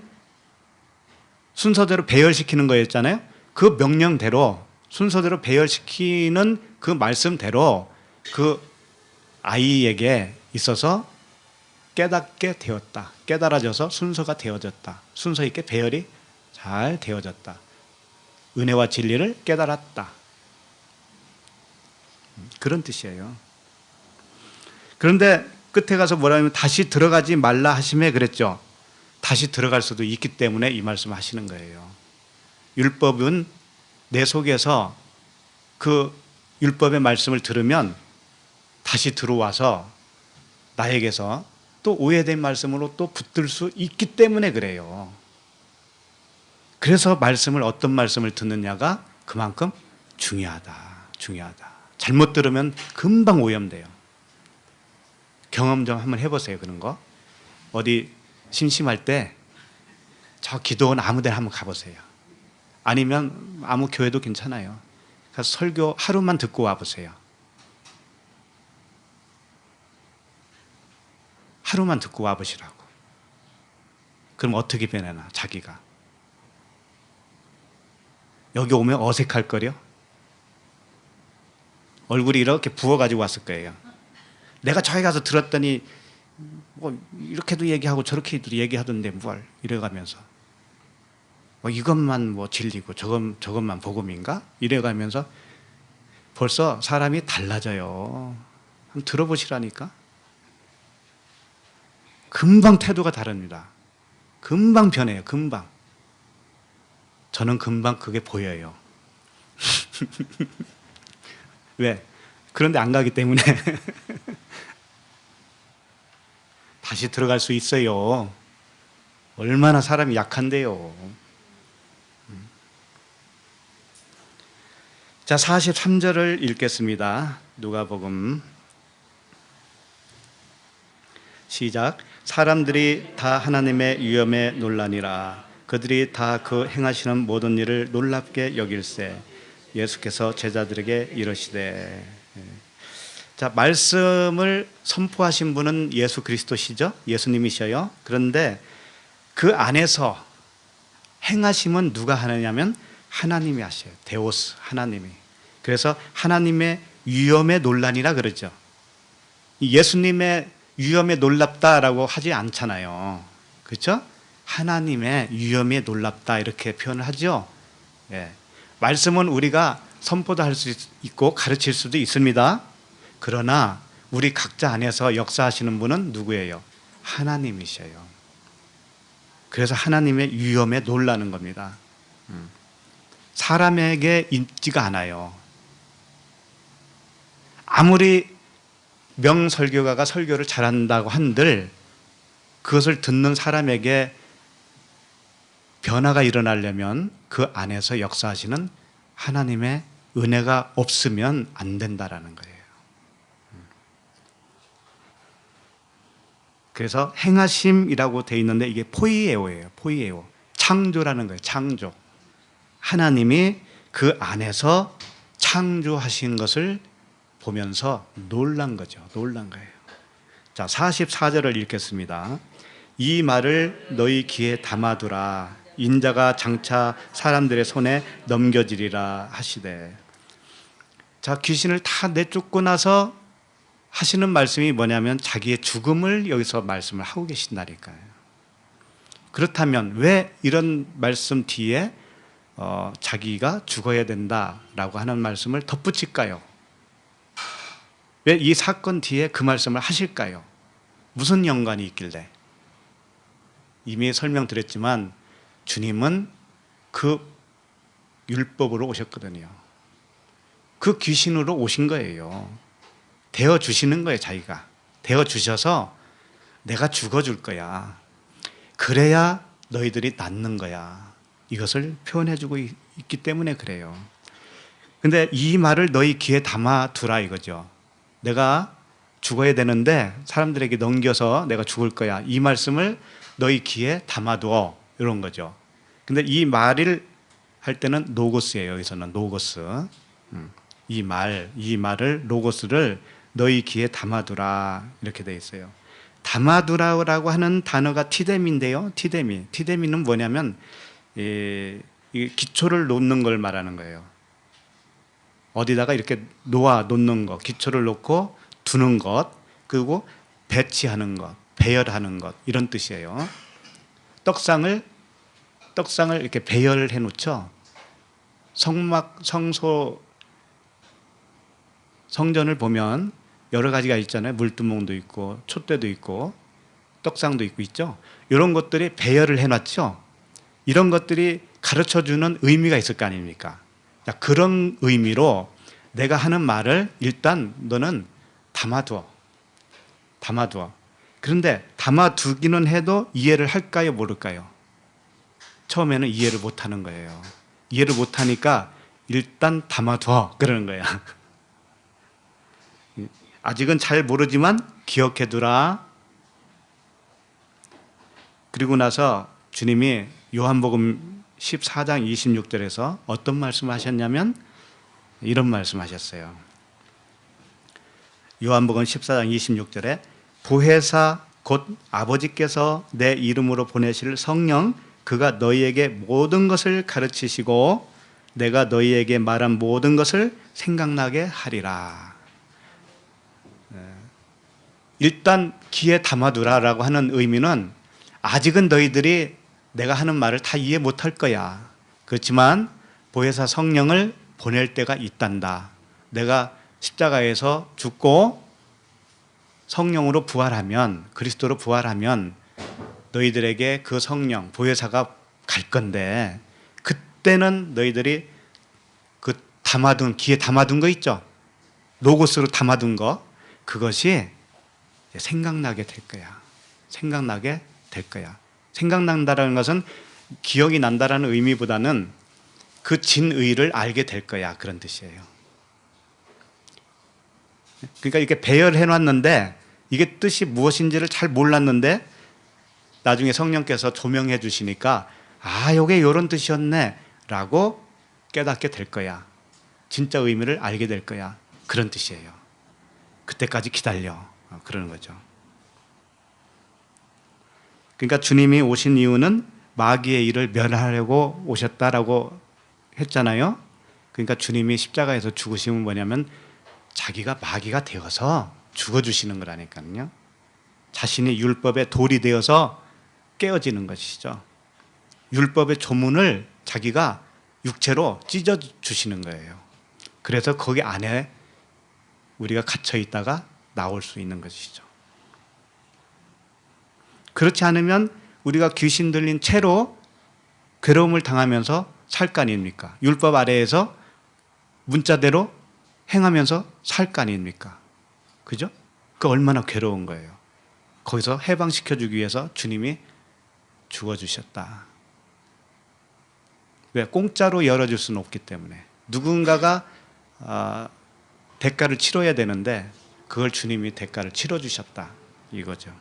순서대로 배열시키는 거였잖아요. 그 명령대로 순서대로 배열시키는 그 말씀대로 그 아이에게 있어서 깨닫게 되었다. 깨달아져서 순서가 되어졌다. 순서 있게 배열이 잘 되어졌다. 은혜와 진리를 깨달았다. 그런 뜻이에요. 그런데 끝에 가서 뭐라 하면 다시 들어가지 말라 하심에 그랬죠. 다시 들어갈 수도 있기 때문에 이 말씀을 하시는 거예요. 율법은 내 속에서 그 율법의 말씀을 들으면 다시 들어와서 나에게서 또 오해된 말씀으로 또 붙들 수 있기 때문에 그래요. 그래서 말씀을 어떤 말씀을 듣느냐가 그만큼 중요하다. 잘못 들으면 금방 오염돼요. 경험 좀 한번 해보세요. 그런 거. 어디 심심할 때 저 기도원 아무 데나 한번 가보세요. 아니면 아무 교회도 괜찮아요. 가서 설교 하루만 듣고 와보세요. 하루만 듣고 와보시라고. 그럼 어떻게 변하나 자기가. 여기 오면 어색할 거려. 얼굴이 이렇게 부어가지고 왔을 거예요. 내가 저기 가서 들었더니 뭐 이렇게도 얘기하고 저렇게도 얘기하던데 뭘 이래가면서 뭐 이것만 뭐 진리고 저것만 복음인가? 이래가면서 벌써 사람이 달라져요. 한번 들어보시라니까. 금방 태도가 다릅니다. 금방 변해요. 금방. 저는 금방 그게 보여요. 왜? 그런데 안 가기 때문에. 다시 들어갈 수 있어요. 얼마나 사람이 약한데요. 자, 43절을 읽겠습니다. 누가복음. 시작. 사람들이 다 하나님의 위엄에 놀라니라. 그들이 다 그 행하시는 모든 일을 놀랍게 여길세. 예수께서 제자들에게 이르시되. 자, 말씀을 선포하신 분은 예수 그리스도시죠. 예수님이셔요. 그런데 그 안에서 행하심은 누가 하느냐면 하나님이 하셔요. 데오스, 하나님이. 그래서 하나님의 위엄의 논란이라 그러죠. 예수님의 위엄에 놀랍다라고 하지 않잖아요. 그렇죠? 하나님의 위엄에 놀랍다 이렇게 표현을 하죠. 예. 말씀은 우리가 선포도 할 수 있고 가르칠 수도 있습니다. 그러나 우리 각자 안에서 역사하시는 분은 누구예요? 하나님이셔요. 그래서 하나님의 위엄에 놀라는 겁니다. 사람에게 있지가 않아요. 아무리 명설교가가 설교를 잘한다고 한들 그것을 듣는 사람에게 변화가 일어나려면 그 안에서 역사하시는 하나님의 은혜가 없으면 안 된다라는 거예요. 그래서 행하심이라고 되어 있는데 이게 포이에오예요. 포이에오. 창조라는 거예요. 창조. 하나님이 그 안에서 창조하신 것을 보면서 놀란 거죠. 놀란 거예요. 자, 44절을 읽겠습니다. 이 말을 너희 귀에 담아두라. 인자가 장차 사람들의 손에 넘겨지리라 하시되. 자, 귀신을 다 내쫓고 나서 하시는 말씀이 뭐냐면 자기의 죽음을 여기서 말씀을 하고 계신다니까요. 그렇다면 왜 이런 말씀 뒤에 자기가 죽어야 된다라고 하는 말씀을 덧붙일까요? 왜 이 사건 뒤에 그 말씀을 하실까요? 무슨 연관이 있길래? 이미 설명드렸지만 주님은 그 율법으로 오셨거든요. 그 귀신으로 오신 거예요. 되어주시는 거예요. 자기가 되어주셔서 내가 죽어줄 거야. 그래야 너희들이 낫는 거야. 이것을 표현해주고 있기 때문에 그래요. 근데 이 말을 너희 귀에 담아두라 이거죠. 내가 죽어야 되는데 사람들에게 넘겨서 내가 죽을 거야. 이 말씀을 너희 귀에 담아두어 이런 거죠. 근데 이 말을 할 때는 노고스예요. 여기서는 노고스. 이 말을 로고스를 너희 귀에 담아두라 이렇게 돼 있어요. 담아두라고 하는 단어가 티데미인데요. 티데미는 뭐냐면 이 기초를 놓는 걸 말하는 거예요. 어디다가 이렇게 놓는 것, 기초를 놓고 두는 것, 그리고 배치하는 것, 배열하는 것 이런 뜻이에요. 떡상을 이렇게 배열해 놓죠. 성전을 보면 여러 가지가 있잖아요. 물두멍도 있고 촛대도 있고 떡상도 있고 있죠. 이런 것들이 배열을 해놨죠. 이런 것들이 가르쳐주는 의미가 있을 거 아닙니까? 자, 그런 의미로 내가 하는 말을 일단 너는 담아두어. 그런데 담아두기는 해도 이해를 할까요? 모를까요? 처음에는 이해를 못하는 거예요. 이해를 못하니까 일단 담아두어 그러는 거야. 아직은 잘 모르지만 기억해두라. 그리고 나서 주님이 요한복음 14장 26절에서 어떤 말씀을 하셨냐면 이런 말씀 하셨어요. 요한복음 14장 26절에 보혜사 곧 아버지께서 내 이름으로 보내실 성령 그가 너희에게 모든 것을 가르치시고 내가 너희에게 말한 모든 것을 생각나게 하리라. 일단 귀에 담아두라라고 하는 의미는 아직은 너희들이 내가 하는 말을 다 이해 못할 거야. 그렇지만 보혜사 성령을 보낼 때가 있단다. 내가 십자가에서 죽고 성령으로 부활하면 그리스도로 부활하면 너희들에게 그 성령 보혜사가 갈 건데 그때는 너희들이 그 귀에 담아둔 거 있죠. 로고스로 담아둔 거 그것이 생각나게 될 거야. 생각나게 될 거야. 생각난다라는 것은 기억이 난다라는 의미보다는 그 진의를 알게 될 거야. 그런 뜻이에요. 그러니까 이렇게 배열해 놨는데 이게 뜻이 무엇인지를 잘 몰랐는데 나중에 성령께서 조명해 주시니까 아, 이게 이런 뜻이었네 라고 깨닫게 될 거야. 진짜 의미를 알게 될 거야. 그런 뜻이에요. 그때까지 기다려. 그러는 거죠. 그러니까 주님이 오신 이유는 마귀의 일을 멸하려고 오셨다라고 했잖아요. 그러니까 주님이 십자가에서 죽으심은 뭐냐면 자기가 마귀가 되어서 죽어주시는 거라니까요. 자신이 율법의 돌이 되어서 깨어지는 것이죠. 율법의 조문을 자기가 육체로 찢어 주시는 거예요. 그래서 거기 안에 우리가 갇혀 있다가 나올 수 있는 것이죠. 그렇지 않으면 우리가 귀신 들린 채로 괴로움을 당하면서 살 거 아닙니까? 율법 아래에서 문자대로 행하면서 살 거 아닙니까? 그죠? 그 얼마나 괴로운 거예요. 거기서 해방시켜주기 위해서 주님이 죽어주셨다. 왜? 공짜로 열어줄 수는 없기 때문에. 누군가가 대가를 치러야 되는데 그걸 주님이 대가를 치러주셨다. 이거죠.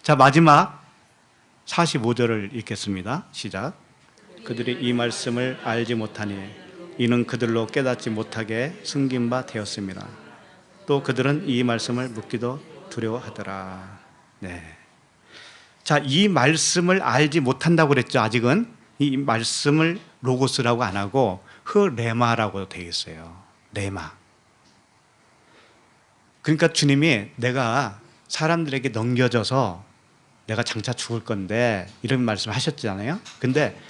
자, 마지막 45절을 읽겠습니다. 시작. 그들이 이 말씀을 알지 못하니 이는 그들로 깨닫지 못하게 숨긴 바 되었습니다. 또 그들은 이 말씀을 묻기도 두려워하더라. 네. 자, 이 말씀을 알지 못한다고 그랬죠. 아직은 이 말씀을 로고스라고 안 하고 흐레마라고 되어 있어요. 레마. 그러니까 주님이 내가 사람들에게 넘겨져서 내가 장차 죽을 건데 이런 말씀을 하셨잖아요. 근데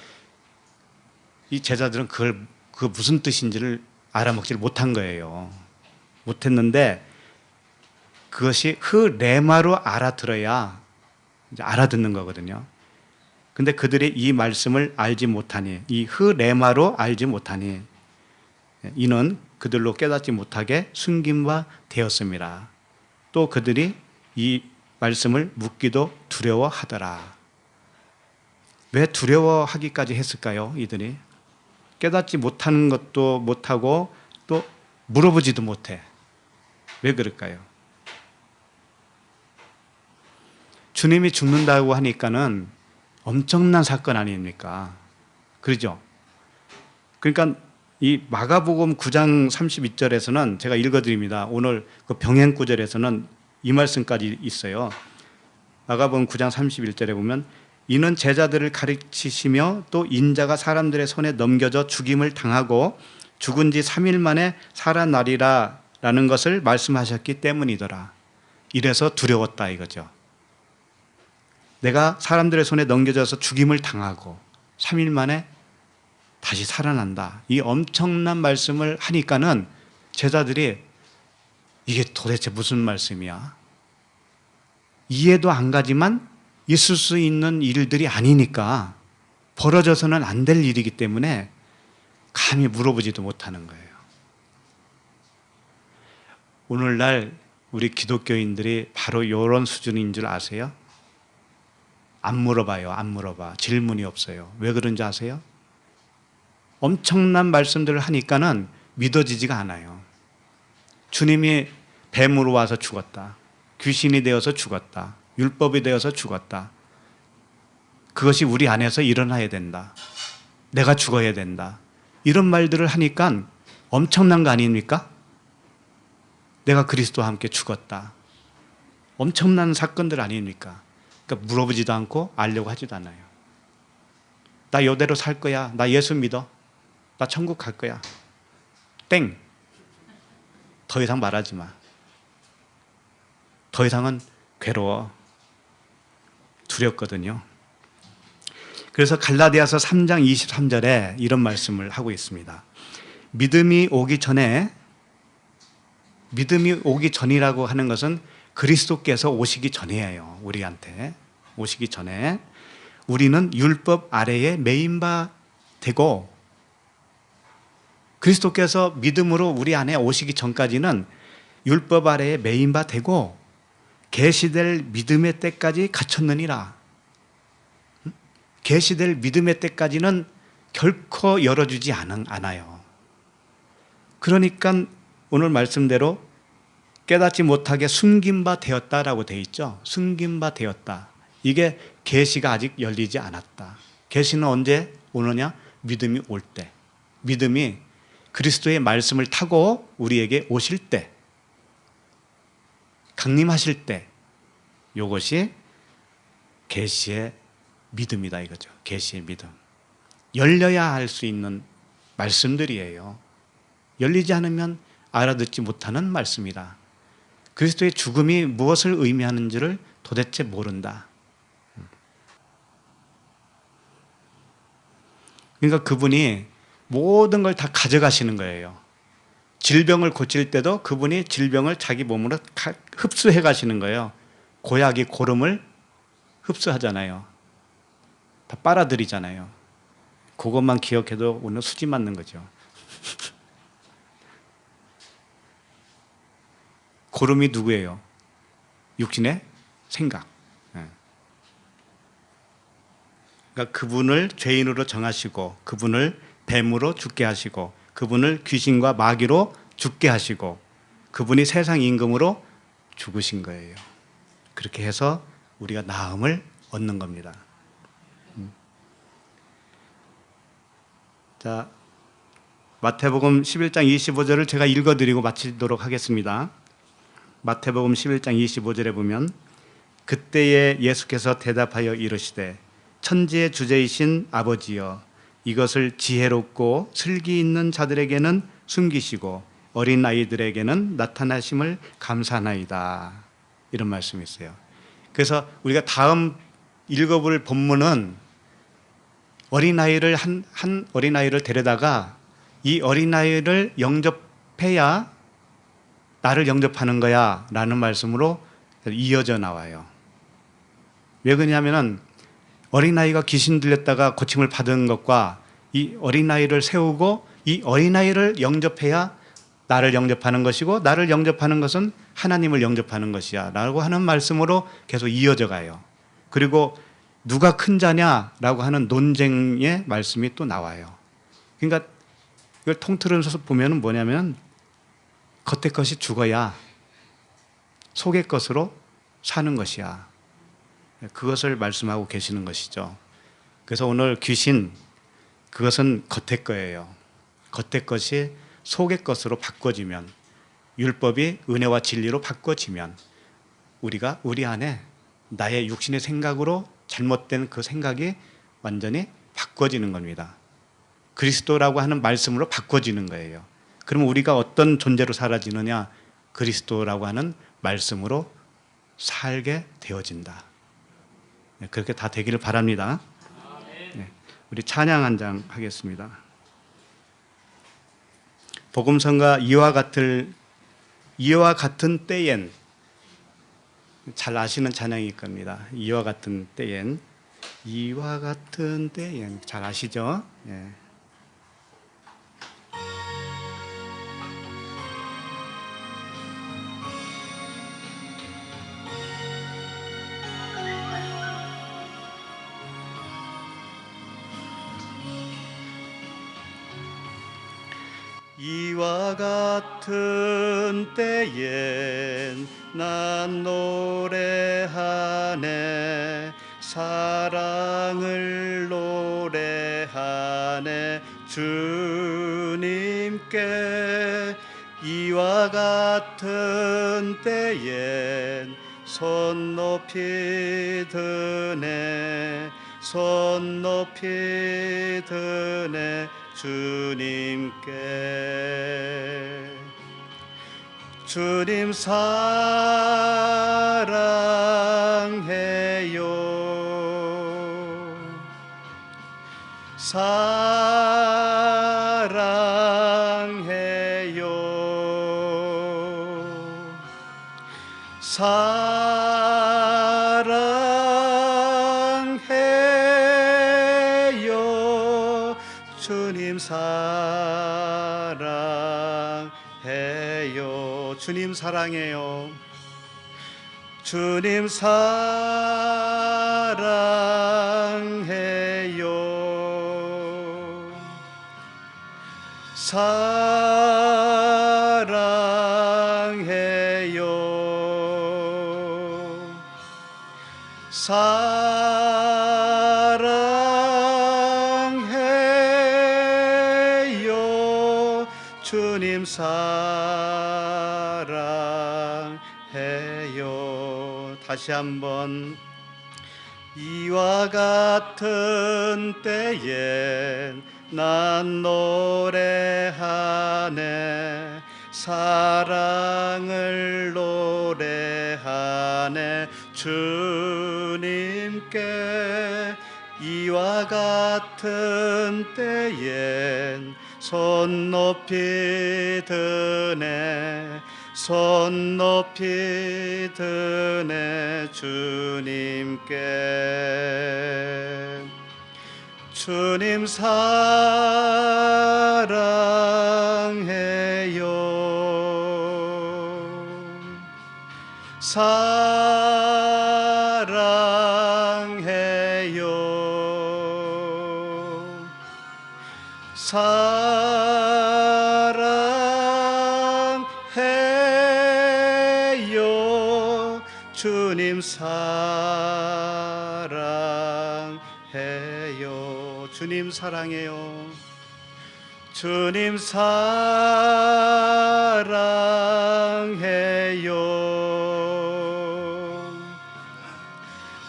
이 제자들은 그 무슨 뜻인지를 알아먹지를 못한 거예요. 못했는데 그것이 흐레마로 알아들어야 이제 알아듣는 거거든요. 근데 그들이 이 말씀을 알지 못하니, 이 흐레마로 알지 못하니 이는 그들로 깨닫지 못하게 숨긴 바 되었습니다. 또 그들이 이 말씀을 묻기도 두려워하더라. 왜 두려워하기까지 했을까요? 이들이 깨닫지 못하는 것도 못하고 또 물어보지도 못해. 왜 그럴까요? 주님이 죽는다고 하니까는 엄청난 사건 아닙니까? 그렇죠? 그러니까 이 마가복음 9장 32절에서는 제가 읽어드립니다. 오늘 그 병행 구절에서는 이 말씀까지 있어요. 마가복음 9장 31절에 보면 이는 제자들을 가르치시며 또 인자가 사람들의 손에 넘겨져 죽임을 당하고 죽은 지 3일 만에 살아나리라 라는 것을 말씀하셨기 때문이더라. 이래서 두려웠다 이거죠. 내가 사람들의 손에 넘겨져서 죽임을 당하고 3일 만에 다시 살아난다. 이 엄청난 말씀을 하니까는 제자들이 이게 도대체 무슨 말씀이야? 이해도 안 가지만 있을 수 있는 일들이 아니니까 벌어져서는 안 될 일이기 때문에 감히 물어보지도 못하는 거예요. 오늘날 우리 기독교인들이 바로 이런 수준인 줄 아세요? 안 물어봐요. 안 물어봐. 질문이 없어요. 왜 그런지 아세요? 엄청난 말씀들을 하니까는 믿어지지가 않아요. 주님이 뱀으로 와서 죽었다. 귀신이 되어서 죽었다. 율법이 되어서 죽었다. 그것이 우리 안에서 일어나야 된다. 내가 죽어야 된다. 이런 말들을 하니까 엄청난 거 아닙니까? 내가 그리스도와 함께 죽었다. 엄청난 사건들 아닙니까? 그러니까 물어보지도 않고 알려고 하지도 않아요. 나 이대로 살 거야. 나 예수 믿어. 나 천국 갈 거야. 땡. 더 이상 말하지 마. 더 이상은 괴로워. 두렵거든요. 그래서 갈라디아서 3장 23절에 이런 말씀을 하고 있습니다. 믿음이 오기 전이라고 하는 것은 그리스도께서 오시기 전이에요. 우리한테 오시기 전에 우리는 율법 아래에 매인 바 되고 그리스도께서 믿음으로 우리 안에 오시기 전까지는 율법 아래에 매인 바 되고 계시될 믿음의 때까지 갇혔느니라. 계시될 믿음의 때까지는 결코 열어주지 않아요. 그러니까 오늘 말씀대로 깨닫지 못하게 숨긴 바 되었다라고 되어 있죠. 숨긴 바 되었다. 이게 계시가 아직 열리지 않았다. 계시는 언제 오느냐? 믿음이 올 때. 믿음이 그리스도의 말씀을 타고 우리에게 오실 때, 강림하실 때, 이것이 계시의 믿음이다 이거죠. 계시의 믿음. 열려야 할 수 있는 말씀들이에요. 열리지 않으면 알아듣지 못하는 말씀이다. 그리스도의 죽음이 무엇을 의미하는지를 도대체 모른다. 그러니까 그분이 모든 걸 다 가져가시는 거예요. 질병을 고칠 때도 그분이 질병을 자기 몸으로 흡수해 가시는 거예요. 고약이 고름을 흡수하잖아요. 다 빨아들이잖아요. 그것만 기억해도 오늘 수지 맞는 거죠. 고름이 누구예요? 육신의 생각. 그러니까 그분을 죄인으로 정하시고, 그분을 뱀으로 죽게 하시고, 그분을 귀신과 마귀로 죽게 하시고, 그분이 세상 임금으로 죽으신 거예요. 그렇게 해서 우리가 나음을 얻는 겁니다. 자, 마태복음 11장 25절을 제가 읽어드리고 마치도록 하겠습니다. 마태복음 11장 25절에 보면, 그때에 예수께서 대답하여 이르시되 천지의 주제이신 아버지여, 이것을 지혜롭고 슬기 있는 자들에게는 숨기시고 어린 아이들에게는 나타나심을 감사하나이다. 이런 말씀이 있어요. 그래서 우리가 다음 읽어볼 본문은 어린아이를 한 어린아이를 데려다가 이 어린아이를 영접해야 나를 영접하는 거야 라는 말씀으로 이어져 나와요. 왜 그러냐면은 어린아이가 귀신 들렸다가 고침을 받은 것과 이 어린아이를 세우고 이 어린아이를 영접해야 나를 영접하는 것이고, 나를 영접하는 것은 하나님을 영접하는 것이야 라고 하는 말씀으로 계속 이어져 가요. 그리고 누가 큰 자냐라고 하는 논쟁의 말씀이 또 나와요. 그러니까 이걸 통틀어서 보면 뭐냐면, 겉의 것이 죽어야 속의 것으로 사는 것이야. 그것을 말씀하고 계시는 것이죠. 그래서 오늘 귀신, 그것은 겉의 거예요. 겉의 것이 속의 것으로 바꿔지면, 율법이 은혜와 진리로 바꿔지면 우리가 우리 안에 나의 육신의 생각으로 잘못된 그 생각이 완전히 바꿔지는 겁니다. 그리스도라고 하는 말씀으로 바꿔지는 거예요. 그러면 우리가 어떤 존재로 사라지느냐? 그리스도라고 하는 말씀으로 살게 되어진다. 그렇게 다 되기를 바랍니다. 우리 찬양 한 장 하겠습니다. 복음성가 이와 같은 때엔, 잘 아시는 찬양일 겁니다. 이와 같은 때엔, 이와 같은 때엔, 잘 아시죠? 예. 이와 같은 때엔 난 노래하네, 사랑을 노래하네 주님께. 이와 같은 때엔 손 높이 드네, 손 높이 드네 주님께. 주님 사랑해요, 사랑해요, 사랑해요. 주님 사랑해요. 주님 사랑해요. 주님 사랑해요. 사랑해요. 사랑해요. 주님 사랑해요. 다시 한번. 이와 같은 때엔 난 노래하네 사랑을 노래하네 주님께 이와 같은 때엔 손 높이 드네 손 높이 드네 주님께 주님 사랑해요 사랑해요 사랑해요 주님 사랑해요 주님 사랑해요 주님 사랑해요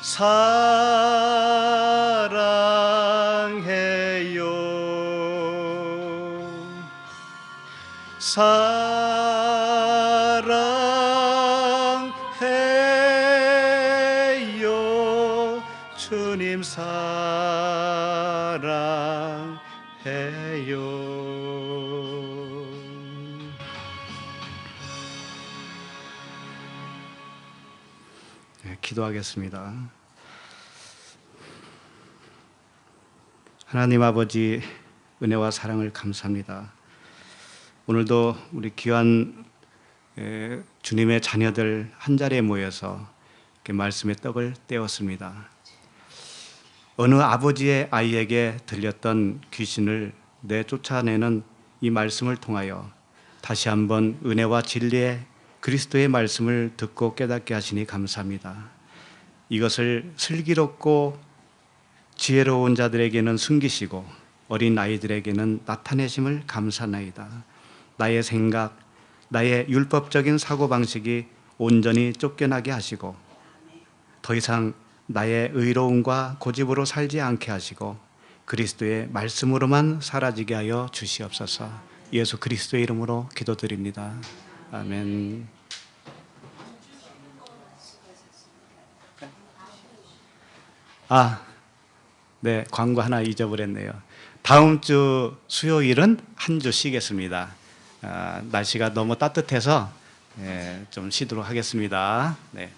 사랑해요 사랑해요 주님 사랑해요 네, 기도하겠습니다. 하나님 아버지 은혜와 사랑을 감사합니다. 오늘도 우리 귀한 주님의 자녀들 한자리에 모여서 이렇게 말씀의 떡을 떼었습니다. 어느 아버지의 아이에게 들렸던 귀신을 내쫓아내는 이 말씀을 통하여 다시 한번 은혜와 진리의 그리스도의 말씀을 듣고 깨닫게 하시니 감사합니다. 이것을 슬기롭고 지혜로운 자들에게는 숨기시고 어린 아이들에게는 나타내심을 감사나이다. 나의 생각, 나의 율법적인 사고방식이 온전히 쫓겨나게 하시고 더 이상 나의 의로움과 고집으로 살지 않게 하시고 그리스도의 말씀으로만 사라지게 하여 주시옵소서. 예수 그리스도의 이름으로 기도드립니다. 아멘. 네, 광고 하나 잊어버렸네요. 다음 주 수요일은 한 주 쉬겠습니다. 날씨가 너무 따뜻해서 좀 쉬도록 하겠습니다. 네.